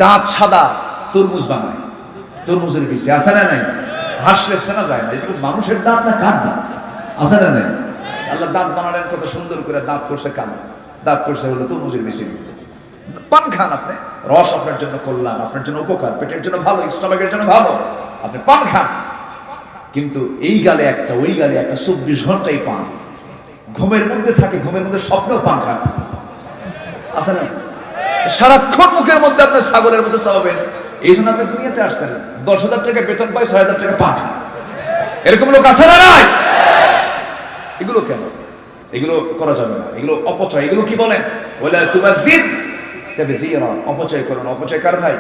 দাঁত সাদা তরমুজ বানায়, তরমুজের কিছু আছে না নাই? হাসলে চেনা যায় না, এটা মানুষের দাঁত না কার দাঁত? আছে না নাই? আল্লাহ দাঁত বানালেন কত সুন্দর করে, দাঁত করছে কালো, দাঁত করছে হলো তরমুজের বেশি। পান খান আপনি, রস আপনার জন্য কল্যাণ, আপনার জন্য উপকার, পেটের জন্য ভালো, স্টমাকের জন্য ভালো, আপনি পান খান। কিন্তু এই গালে একটা ওই গালে একটা 24 ঘন্টাই পান, ঘুমের মধ্যে থাকে, ঘুমের মধ্যে স্বপ্নেও পান খান, আছে না? সারাক্ষণ মুখের মধ্যে আপনার ছাগলের মধ্যে চাওয়াবেন। এই জন্য আপনি দুনিয়াতে আসছেন, 10,000 টাকা বেতন পাই, 6,000 টাকা পান খান, এরকম লোক আছে না নাই? এগুলো কেন? এগুলো করা যাবে না, এগুলো অপচয়। এগুলো কি বলেন? ওয়ালা তুবাযির তাবযীরা, অপচয় করুন। অপচয় কার ভাই?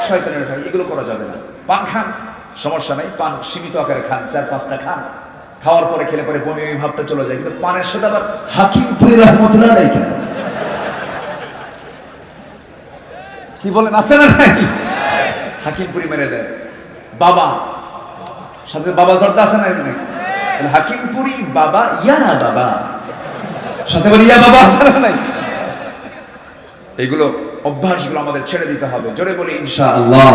শয়তানের ভাই। এগুলো করা যাবে না। পান খান, সমস্যা নাই, পান সীমিত আকারে খান, 4-5টা খান, খাওয়ার পরে খেলে পরে বমি বমি ভাবটা চলে যায়। কিন্তু পানের সাথে আবার হাকিমপুরি রহমতুল্লাহ নাই কেন? কি বলেন, আছে না নাই? হাকিমপুরি মেরে দেয় বাবা, সাথে বাবা জর্দা আছে না? হাকিমপুরি বাবা, ইয়া বাবা, সাথে বলি ইয়া বাবা, আছে না নাই? এগুলো অভ্যাসগুলো আমাদের ছেড়ে দিতে হবে। জোরে বলি ইনশাআল্লাহ।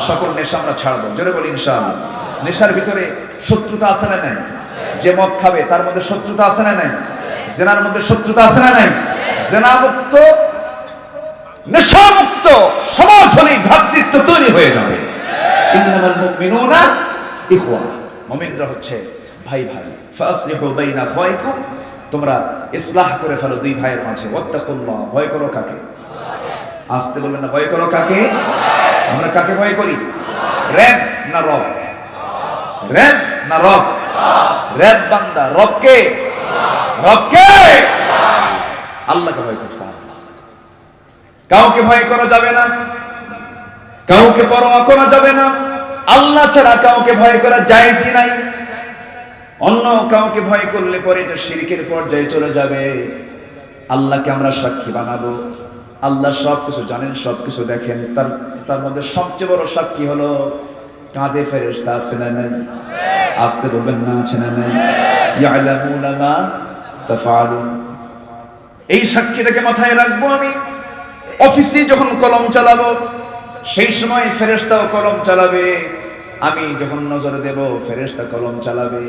সকল নেশা আমরা ছাড়বো, জোরে বলি ইনশাআল্লাহ। নেশার ভিতরে শত্রুতা আছে না নাই? যে মদ খাবে তার মধ্যে শত্রুতা আছে না নাই? জেনার মধ্যে শত্রুতা আছে না নাই? জেনা মুক্ত, নেশা মুক্ত সমাজ হলেই ভ্রাতৃত্ব তৈরি হয়ে যাবে। ইন্নামাল মুমিনুনা ইখওয়া, মুমিনরা হচ্ছে ভাই ভাই। ফাসলিহু বাইনা আখাওয়াইকুম, তোমরা ইসলাহ করে ফেলো দুই ভাইয়ের মাঝে। ওয়াত্তাকুল্লাহ, ভয় করো কাকে? আসতে বলবেন না, ভয় করো কাকে? আমরা কাকে ভয় করি? রব না রব? রব না রব? রব বান্দা, রবকে? রবকে আল্লাহকে ভয় করতে হবে। কাউকে ভয় করা যাবে না, কাউকে পরোয়া করা যাবে না। আল্লাহ ছাড়া কাউকে ভয় করা জায়েজই নাই। অন্য কাউকে ভয় করলে পরে এটা শিরকের পর্যায়ে চলে যাবে। আল্লাহকে আমরা সাক্ষী বানাবো। আল্লাহ সবকিছু জানেন, সবকিছু দেখেন। তার মধ্যে সবচেয়ে বড় সাক্ষী হলো কাঁধে ফেরেশতা আছে না নাই? আসতে বলবেন না, আছে না নাই? ইয়ালামুনা মা তাফআলুন। এই সাক্ষীটাকে মাথায় রাখবো। আমি অফিসে যখন কলম চালাবো সেই সময় ফেরেশতাও কলম চালাবে। আমি যখন নজর দেব ফেরেশতা কলম চালাবে।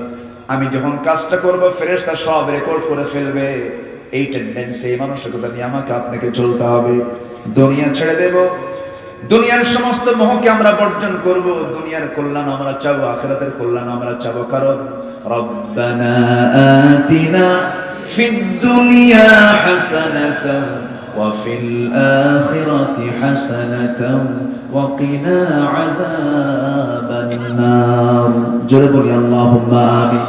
আমি যখন কাজটা করব ফেরেশতা সব রেকর্ড করে ফেলবে। এই টেন্ডেন্সি, এই মানসিকতা নিয়ে আমাকে আপনাকে চলতে হবে। দুনিয়া ছেড়ে দেব, দুনিয়ার সমস্ত মোহকে আমরা বর্জন করব। দুনিয়ার কল্যাণ আমরা চাবো, আখিরাতের কল্যাণ আমরা চাবো। কারণ রব্বানা আতিনা ফিদ দুনিয়া হাসানাতান ওয়া ফিল আখিরাতি হাসানাতান ওয়া কিনা আযাবান নার। জোরে বলি আল্লাহুম্মা আমিন,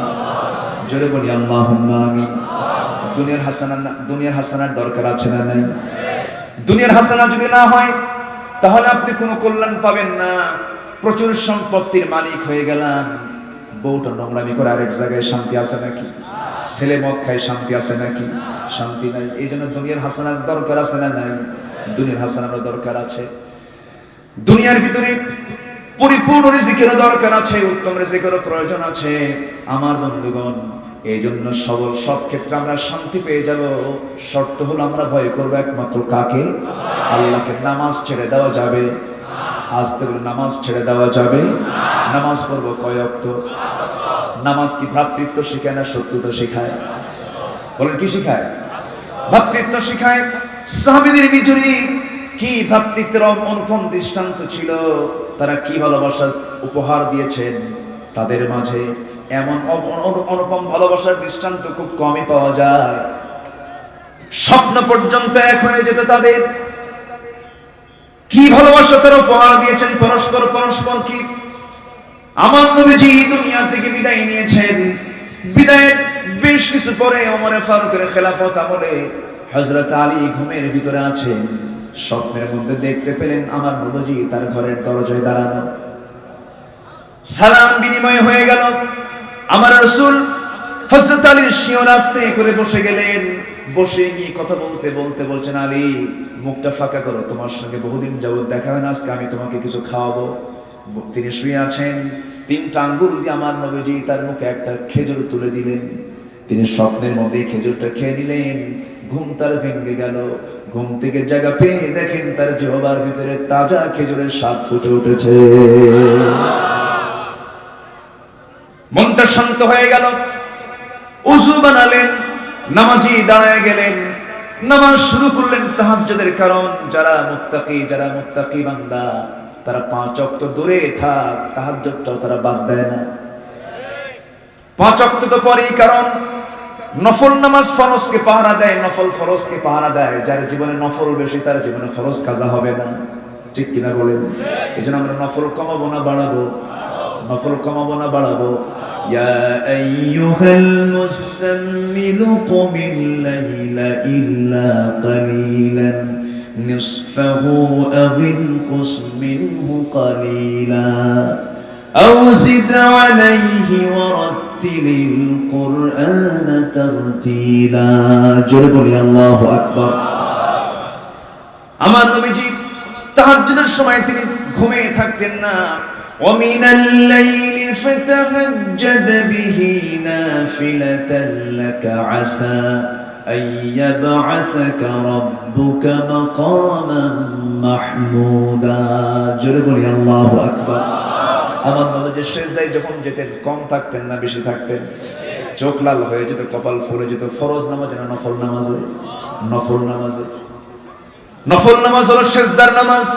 জোরে বলি আল্লাহুম্মা আমিন। দুনিয়ার হাসানার দরকার আছে না নাই? দুনিয়ার হাসানা যদি না হয় তাহলে আপনি কোনো কল্যাণ পাবেন না। প্রচুর সম্পত্তির মালিক হয়ে গেলাম, বউটা নোংরামি করে আরেক জায়গায়, শান্তি আছে নাকি? ছেলে মদ খায়, শান্তি আছে নাকি? শান্তি নাই। এই জন্য দুনিয়ার হাসানার দরকার আছে না নাই? দুনিয়ার হাসানারও দরকার আছে। দুনিয়ার ভিতরে পরিপূর্ণ রিজিকেরও দরকার আছে, উত্তম রিজিকেরও প্রয়োজন আছে আমার বন্ধুগণ। এই জন্য সব ক্ষেত্রে আমরা শান্তি পেয়ে যাব। শর্ত হলো আমরা ভয় করবো একমাত্র কাকে? আল্লাহকে। নামাজ ছেড়ে দেওয়া যাবে? আসতে বলে নামাজ ছেড়ে দেওয়া যাবে? নামাজ পড়বো কয় ওয়াক্ত? নামাজ কি ভ্রাতৃত্ব শেখায় না শত্রুতা শেখায়? বলেন কি শেখায়? ভ্রাতৃত্ব শেখায়। সাহাবীদের ভিতরে কি ভ্রাতৃত্বের অনুপম দৃষ্টান্ত ছিল, তারা কি ভালোবাসা উপহার দিয়েছেন। তাদের মাঝে এমন অনুপম ভালোবাসার দৃষ্টান্ত খুব কমই পাওয়া যায়। স্বপ্ন পর্যন্ত এক হয়ে যেত তাদের। কি ভালোবাসা তারা উপহার দিয়েছেন পরস্পর কি। আমার নবীজি দুনিয়া থেকে বিদায় নিয়েছেন। বিদায়ের বেশ কিছু পরে ওমর ফারুকের খেলাফত আমলে হযরত আলী ঘুমের ভিতরে আছেন। স্বপ্নের মধ্যে দেখতে পেলেন আমার নবীজি তার ঘরের দরজায় দাঁড়ানো। সালাম বিনিময় হয়ে গেল। আমার রাসূল হযরত আলীর শিয়র আস্তে করে বসে গেলেন। বসে গিয়ে কথা বলতে বলতে বলছেন, আলী মুখটা ফাঁকা করো, তোমার সঙ্গে বহুদিন যাবত দেখা হয় না, আজকে আমি তোমাকে কিছু খাওয়াবো। তিনি শুয়ে আছেন। 3টা আঙ্গুল দিয়ে আমার নবীজি তার মুখে একটা খেজুর তুলে দিলেন। তিনি স্বপ্নের মধ্যে খেজুরটা খেয়ে নিলেন। ঘুম তার ভেঙে গেল। ঘুম থেকে জায়গা পেয়ে দেখেন তার জিহ্বার ভিতরে তাজা খেজুরের স্বাদ ফুটে উঠেছে। মনটা শান্ত হয়ে গেল। ওযু বানালেন, নামাজি দাঁড়ায় গেলেন, নামাজ শুরু করলেন তাহাজ্জুদের। কারণ যারা মুত্তাকি বান্দা তারা 5 ওয়াক্ত দূরে থাক, তাহাজ্জুদটাও তারা বাদ দেয় না। 5 ওয়াক্ত তো পরেই, কারণ নফল নামাজ ফরজকে পাহারা দেয়, নফল ফরজকে পাহারা দেয়। যার জীবনে নফল বেশি তার জীবনে ফরজ কাজা হবে না, ঠিক কিনা বলেন? এজন্য আমরা নফল কমাবো না বাড়াবো? নফল কমাবো না বাড়াবো? ইয়া আইয়ুহাল মুসাম্মিলু কুমিল লাইলা ইল্লা কালিলান নিসফাহু আও ইনকুস মিনহু কালিলা আও জিদ আলাইহি ওয়ারাত্তিলিল কুরআনা তারতিলা। জোরে বলি আল্লাহু আকবার। আমার নবীজি তাহাজ্জুদের সময় তিনি ঘুমিয়ে থাকতেন না। ومن الليل فتهجد به نافلة لك عسى أن يبعثك ربك مقاما محمودا। জোরে বলি আল্লাহু আকবার। আমার নবীজি সিজদায় যখন যেতেন কম থাকতেন না বেশি থাকতেন? চোখ লাল হয়ে যেত, কপাল ফুলে যেত। ফরজ নামাজে না নফল নামাজে? নফল নামাজে। নফল নামাজ হলো সিজদার নামাজ,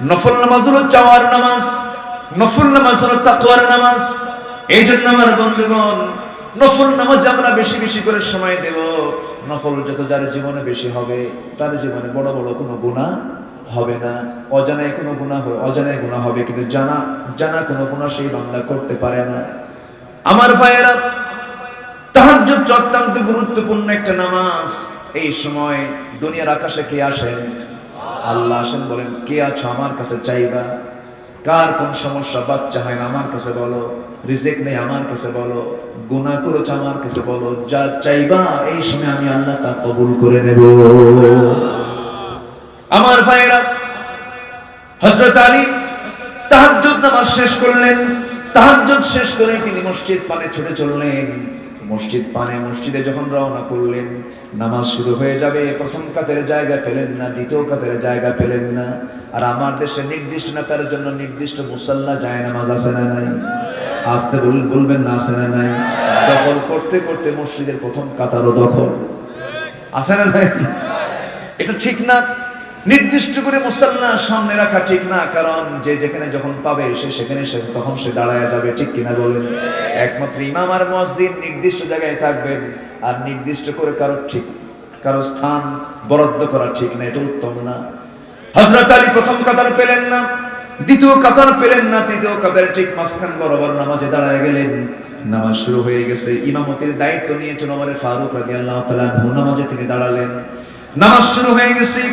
নফল নামাজ হলো চাওয়ার নামাজ, নফল নামাজ হলো তাকওয়ার নামাজ। এই জন্য আমার বন্ধুগণ, নফল নামাজ আমরা বেশি বেশি করে সময় দেব। নফল যত যার জীবনে বেশি হবে তার জীবনে বড় বড় কোনো গুনাহ হবে না। অজানায় কোনো গুনাহ হয়, অজানায় গুনাহ হবে, কিন্তু জানা কোনো গুনাহ সেই বান্দা করতে পারে না। আমার ভাইয়েরা, তাহাজ্জুদ অত্যন্ত গুরুত্বপূর্ণ একটা নামাজ। এই সময় দুনিয়ার আকাশে কে আসেন? আল্লাহ আসেন। বলেন, কে আছো আমার কাছে চাইবা? কার কোন সমস্যা? বাচ্চা হয় না আমার কাছে বলো, রিজিক নেই আমার কাছে বলো, গুনাহ করেছো আমার কাছে বলো, যা চাইবা এই সময় আমি আল্লাহ তা কবুল করে নেব। আমার ভাইয়েরা, হযরত আলী তাহাজ্জুদ নামাজ শেষ করলেন। তাহাজ্জুদ শেষ করে তিনি মসজিদ পানে ছুটে চললেন। মসজিদে যখন রওনা করলেন, নামাজ শুরু হয়ে যাবে, প্রথম কাতারে জায়গা পেলেন না, দ্বিতীয় কাতারে জায়গা পেলেন না। আর আমার দেশে নির্দিষ্ট নেতার জন্য নির্দিষ্ট মুসাল্লা যায় নামাজ আছে না নাই? আসতে বলবেন না, আছে না নাই? দখল করতে করতে মসজিদের প্রথম কাতারও দখল, আছে না নাই? এটা ঠিক না। নির্দিষ্ট করে মুসাল্লা সামনে রাখা ঠিক না, কারণ যে যেখানে যখন পাবে সেখানে তখন সে দাঁড়ায় যাবে, ঠিক কিনা বলেন? একমাত্র ইমাম আর মুয়াজ্জিন নির্দিষ্ট জায়গায় থাকবেন, আর নির্দিষ্ট করে কারো স্থান বরাদ্দ করা ঠিক না, এটা উত্তম না। হযরত আলী প্রথম কাতার পেলেন না, দ্বিতীয় কাতার পেলেন না, তৃতীয় কাতারে ঠিক মাঝখান বরাবর নামাজে দাঁড়ায় গেলেন। নামাজ শুরু হয়ে গেছে, ইমামতির দায়িত্ব নিয়েছেন ওমর ফারুক রাদিয়াল্লাহু তাআলা আনহু। নামাজে তিনি দাঁড়ালেন, নামাজ শুরু হয়ে গেছে।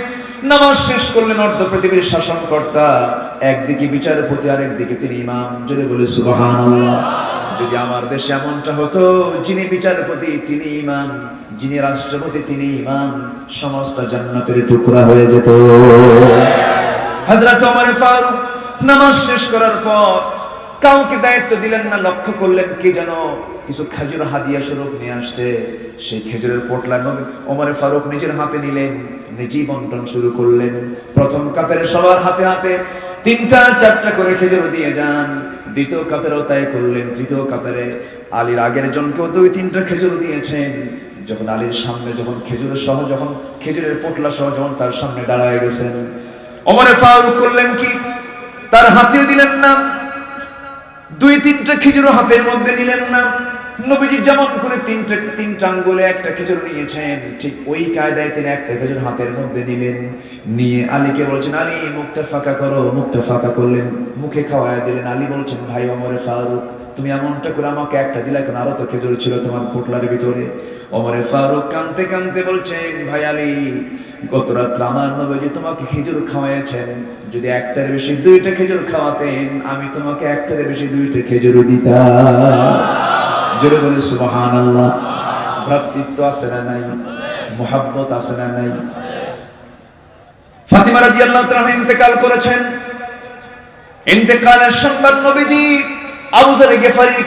নামাজ শেষ করলেন অর্ধ পৃথিবীর শাসনকর্তা, একদিকে বিচারপতি আর একদিকে তিনি ইমাম। জোরে বলে সুবহানাল্লাহ। যদি আমার দেশে এমনটা হতো, যিনি বিচারপতি তিনি ইমাম, যিনি রাষ্ট্রপতি তিনি ইমাম, সমস্ত জান্নাতের টুকরা হয়ে যেত। হযরত ওমর ফারুক নামাজ শেষ করার পর কাউকে দায়িত্ব দিলেন না। লক্ষ্য করলেন কে যেন কিছু খেজুর হাদিয়া স্বরূপ নিয়ে আসছে। সেই খেজুরের পোটলা ওমর ফারুক নিজের হাতে নিলেন, নিজেই বন্টন শুরু করলেন। প্রথম কাতারে সবার হাতে হাতে 3টা 4টা করে খেজুর দিয়ে যান। দ্বিতীয় কাতারেও তাই করলেন। তৃতীয় কাতারে আলীর আগের জনকেও 2-3টা খেজুর দিয়েছেন। যখন আলীর সামনে যখন খেজুরের পোটলা সহ যখন তার সামনে দাঁড়ায় গেছেন, ওমর ফারুক করলেন কি, তার হাতেও দিলেন না, 2-3টা খেজুর হাতের মধ্যে নিলেন না। নবীজি যেমন করে 3টা আঙ্গুলে একটা খেজুর নিয়েছেন, ঠিক ওই কায়দায় তিনি একটা খেজুর হাতের মধ্যে নিলেন। নিয়ে আলীকে বলছেন, আলী মুখটা ফাঁকা করো। মুখটা ফাঁকা করলেন, মুখে খাওয়ায় দিলেন। আলী বলছেন, ভাই ওমর ফারুক, তুমি এমনটা করে আমাকে একটা দিলে, এখন আরো তো খেজুর ছিল তোমার পোটলার ভিতরে। ওমর ফারুক কাঁদতে কাঁদতে বলছেন, ভাই আলী, গত রাত্রে আমার নবীজি তোমাকে খেজুর খাওয়াইছেন, যদি একটার বেশি 2টা খেজুর খাওয়াতেন, আমি তোমাকে একটার বেশি 2টা খেজুর দিতাম। জোরে বলে সুবহানাল্লাহ। ভ্রাতৃত্ব আছে না নাই? মুহাব্বত আছে না নাই? ফাতিমা রাদিয়াল্লাহু তাআলা ইন্তেকাল করেছেন। ইন্তেকালের সংবাদ নবীজি আবু যর গিফারী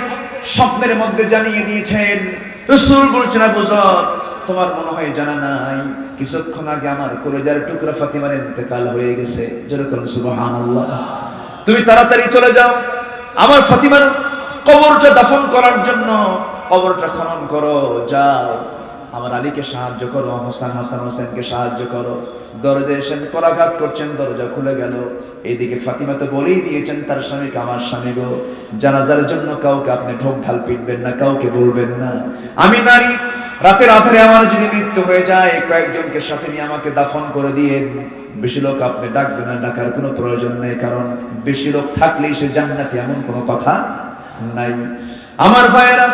স্বপ্নের মধ্যে জানিয়ে দিয়েছেন। রাসূল বলছেন আবু যর, তোমার মনে হয় জানা নাই কিছুক্ষণ আগে আমার কলিজার টুকরা ফাতিমার ইন্তেকাল হয়ে গেছে। যেরকম সুবহানাল্লাহ। তুমি তাড়াতাড়ি চলে যাও, আমার ফাতিমার কবরটা দাফন করার জন্য কবরটা খনন করো। যাও, আমার আলীকে সাহায্য করো, হাসান হোসেনকে সাহায্য করো। দরজায় এসে করাঘাত করছেন, দরজা খুলে গেল। এইদিকে ফাতিমা তো বলেই দিয়েছেন তার স্বামীকে, আমার স্বামী গো, জানাজার জন্য কাউকে আপনি ঢোক ঢাল পিটবেন না, কাউকে বলবেন না। আমি নারী, রাতের আধারে আমার যদি মৃত্যু হয়ে যায়, কয়েকজনকে সাথে নিয়ে আমাকে দাফন করে দিয়ে, বেশি লোক আপনি ডাকবেন না, ডাকার কোনো প্রয়োজন নেই, কারণ বেশি লোক থাকলেই সে জান্নাতি এমন কোনো কথা নাই। আমার ভাইয়েরা,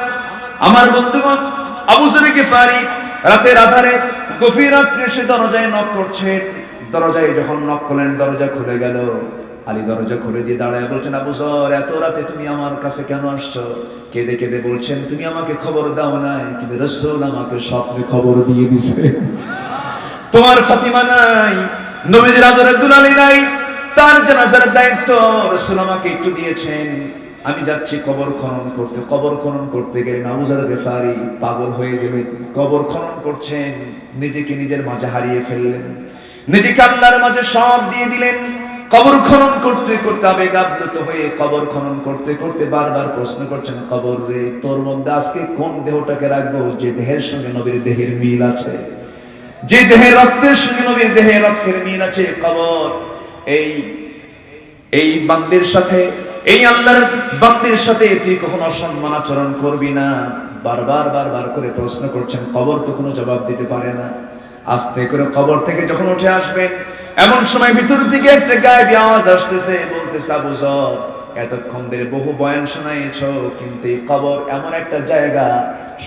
আমার বন্ধুগণ, আবু যর গিফারি রাতের আধারে গভীর রাত্রে সে দরজায় নক করছে। দরজায় যখন নক করলেন, দরজা খুলে গেল। আলী দরজা খুলে দিয়ে দাঁড়ায় বলছেন, আবু যর, এত রাতে তুমি আমার কাছে কেন আসছো? কেঁদে কেঁদে বলছেন, তুমি আমাকে খবর দাও নাই, কিন্তু রাসূল আমাকে স্বপ্নে খবর দিয়ে দিছে। তোমার ফাতিমা নাই, নবীজির আদরের দুলালি নাই, তার জানাজার দায়িত্ব রাসূল আমাকে একটু দিয়েছেন। আমি যাচ্ছি কবর খনন করতে। কবর খনন করতে গেলেন আবু যর গিফারি পাগল হয়ে গেলেন। কবর খনন করছেন, নিজেকে নিজের মাঝে হারিয়ে ফেললেন, নিজেকে আল্লাহর মাঝে সব দিয়ে দিলেন। কবর খনন করতে করতে আবেগ আপ্লুত হয়ে কবর খনন করতে করতে বারবার প্রশ্ন করছেন, কবর রে, তোর মধ্যে আজকে কোন দেহটাকে রাখবো যে দেহের সঙ্গে নবীর দেহের মিল আছে, যে দেহের রক্তের সঙ্গে নবীর দেহের রক্তের মিল আছে। কবর এই বান্দির সাথে, এই আল্লাহর বান্দির সাথে তুই কখনো অসম্মান আচরণ করবি না। বারবার করে প্রশ্ন করছেন। কবর তো কোনো জবাব দিতে পারে না। আস্তে করে কবর থেকে যখন উঠে আসবেন, এমন সময় ভিতর থেকে একটা গায়েবী আওয়াজ আসতেছে, বলতেছে, আবু যর, এতক্ষণ ধরে বহু বয়ান শোনাইছো, কিন্তু এই কবর এমন একটা জায়গা,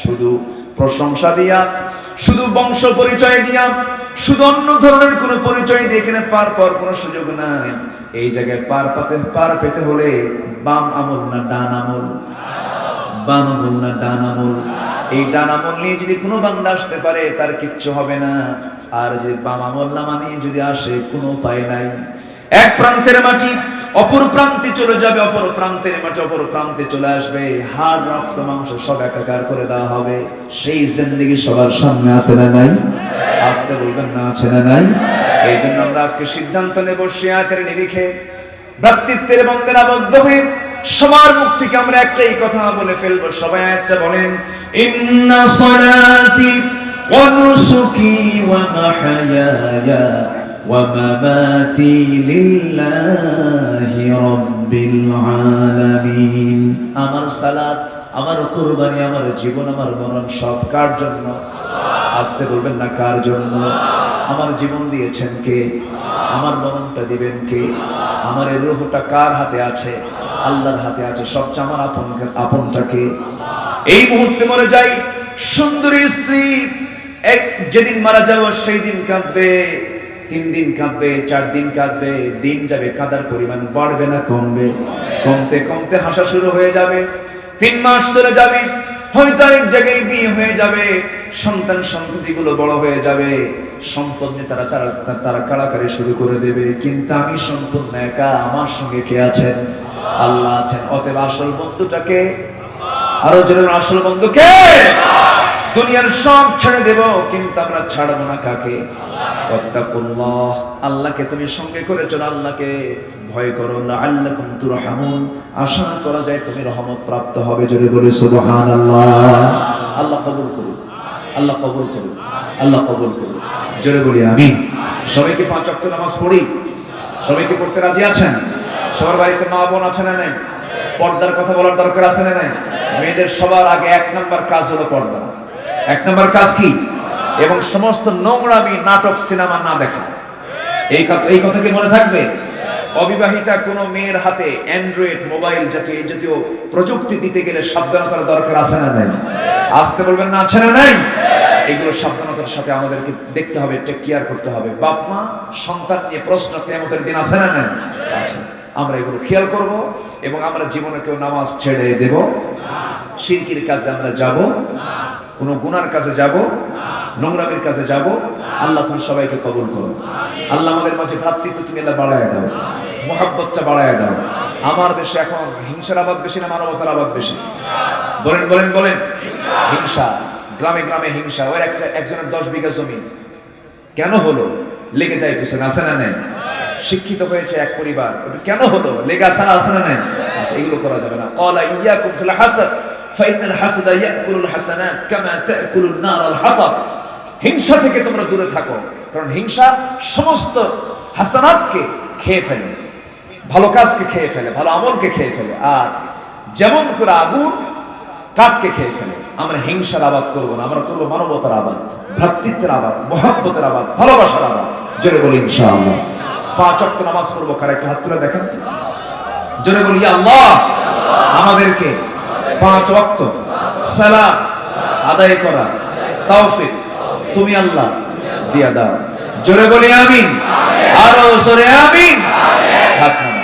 শুধু প্রশংসা দিয়া, শুধু বংশ পরিচয় দিয়া, শুধু অন্য ধরনের কোনো পরিচয় দিয়ে এখানে পার পাওয়ার কোনো সুযোগ নাই। এই জায়গায় পার পেতে হলে বাম আমল না ডান আমল, বাম আমল না ডান আমল। এই ডান আমল নিয়ে যদি কোনো বান্দা আসতে পারে, তার কিচ্ছু হবে না। আর যদি বাম আমল না মানিয়ে যদি আসে, কোনো উপায় নাই। এক প্রান্তের মাটি অপর প্রান্তে চলে যাবে, অপর প্রান্তের মাটি অপর প্রান্তে চলে আসবে, হাড় রক্ত মাংস সব একাকার করে দেওয়া হবে। সেই জিন্দেগি সবার সামনে আছে না নাই? আসতে বলবেন না, আছে না নাই? এই জন্য আমরা আজকে সিদ্ধান্ত নেব, শিয়াতের নিরিখে ভ্রাতৃত্বের বন্ধনে আবদ্ধ হয়ে সবার মুখ থেকে আমরা একটাই কথা বলে ফেলবো। সবাই আয়াতটা বলেন, ইন্না সলাতি ওয়া নুসুকি ওয়া মাহইয়ায়া ওয়া মামাতি লিল্লাহি রাব্বিল আলামিন। আমার সালাত, আমার কুরবানি, আমার জীবন, আমার মরণ সব কার জন্য? আসতে বলবেন না, কার জন্য? আমার জীবন দিয়েছেন কে? আমার মরণটা দিবেন কে? আমার এই রূহটা কার হাতে আছে? আল্লাহর হাতে আছে। সবচেয়ে আমার আপনটাকে এই মুহূর্তে মরে যাই। সুন্দরী স্ত্রী যেদিন মারা যাব সেই দিন কাঁদবে, 3 দিন কাঁদবে, 4 দিন কাঁদবে। দিন যাবে, কাঁদার পরিমাণ বাড়বে না কমবে? কমতে কমতে হাসা শুরু হয়ে যাবে। 3 মাস চলে যাবে, হয়তো এক জায়গায় বিয়ে হয়ে যাবে, সন্তান সন্ততিগুলো বড় হয়ে যাবে, সম্পদ নিয়ে তারা কাড়াকাড়ি শুরু করে দেবে। কিন্তু আমি সম্পূর্ণ একা, আমার সঙ্গে কে আছেন? আল্লাহ আছেন। অতএব আসল বন্ধুটাকে, আরো জোরে আসল বন্ধুকে, দুনিয়ার সব ছেড়ে দেব, কিন্তু আমরা ছাড়বো না কাকে? ওয়াত্তাকুল্লাহ, আল্লাহকে তুমি সঙ্গে করে চলো, আল্লাহকে ভয় করো। লাআল্লাকুম তুরহামুন, আশা করা যায় তুমি রহমত প্রাপ্ত হবে। জোরে বলে সুবহানাল্লাহ। আল্লাহ কবুল করুন, আল্লাহ কবুল করুন, আল্লাহ কবুল করুন। জোরে বলি আমিন। সবাইকে 5 ওয়াক্ত নামাজ পড়ি? সবাইকে পড়তে রাজি আছেন? সবার বাড়িতে মা বোন আছে না নাই? পর্দার কথা বলার দরকার আছে না নাই? মেয়েদের সবার আগে 1 নাম্বার কাজ হলো পর্দা। 1 নাম্বার কাজ কি? এবং সমস্ত নোংরামি, নাটক, সিনেমা না দেখা। এই কথা কি মনে থাকবে? অবিবাহিতা কোনো মেয়ের হাতে অ্যান্ড্রয়েড মোবাইল জাতীয় এই জাতীয় প্রযুক্তি দিতে গেলে সাবধানতার দরকার আছে না নাই? আসতে বলবেন না, আছে না নাই? এগুলো সাবধানতার সাথে আমাদেরকে দেখতে হবে, টেক কেয়ার করতে হবে। বাপ মা সন্তান নিয়ে প্রশ্ন কিয়ামতের দিন আছে না নাই? আছে। আমরা এগুলো খেয়াল করব এবং আমরা জীবনে কেউ নামাজ ছেড়ে দেব না। শিরকির কাজে আমরা যাব না, কোনো গুনার কাজে যাব না, নোংরামির কাজে যাব। আল্লাহ তুমি সবাইকে কবুল করো। আল্লাহ আমাদের মাঝে ভ্রাতৃত্ব তুমি আল্লাহ বাড়ায় দাও, মহব্বতটা বাড়ায় দাও। আমার দেশে এখন হিংসার আবাদ বেশি না মানবতার আবাদ বেশি? বলেন বলেন বলেন। হিংসা। গ্রামে গ্রামে হিংসা, ওর একজনের 10 বিঘা জমি কেন হলো, লেগে যায় পিছনে, আছে না নেই? শিক্ষিত হয়েছে এক পরিবার, ওটা কেন হলো, লেগে আছে না নেই? আচ্ছা, এগুলো করা যাবে না। ক্বালা ইয়াকুম ফিল হাসাদ ফাইনাল হাসাদা ইয়াকুলুল হাসানাত কামা তাকুলুন নার আল হাতাব। হিংসা থেকে তোমরা দূরে থাকো, কারণ হিংসা সমস্ত হাসানাতকে খেয়ে ফেলে, ভালো কাজকে খেয়ে ফেলে, ভালো আমলকে খেয়ে ফেলে। আর যেমন করে আগুন কাঠকে খেয়ে ফেলে, আমরা হিংসার আবাদ করবো না, আমরা করবো মানবতার আবাদ, ভ্রাতৃত্বের আবাদ, মহব্বতের আবাদ, ভালোবাসার আবাদ। জোরে বলি ইনশাআল্লাহ। 5 ওয়াক্ত নামাজ পড়বো, কার একটা হাত তুলে দেখেন তো, জোরে বলি আল্লাহ আমাদেরকে 5 ওয়াক্ত সালাত আদায় করা তৌফিক তুমি আল্লাহ দিয়া দাও। জোরে বলি আমিন, আরো জোরে আমিন। হাত নামান।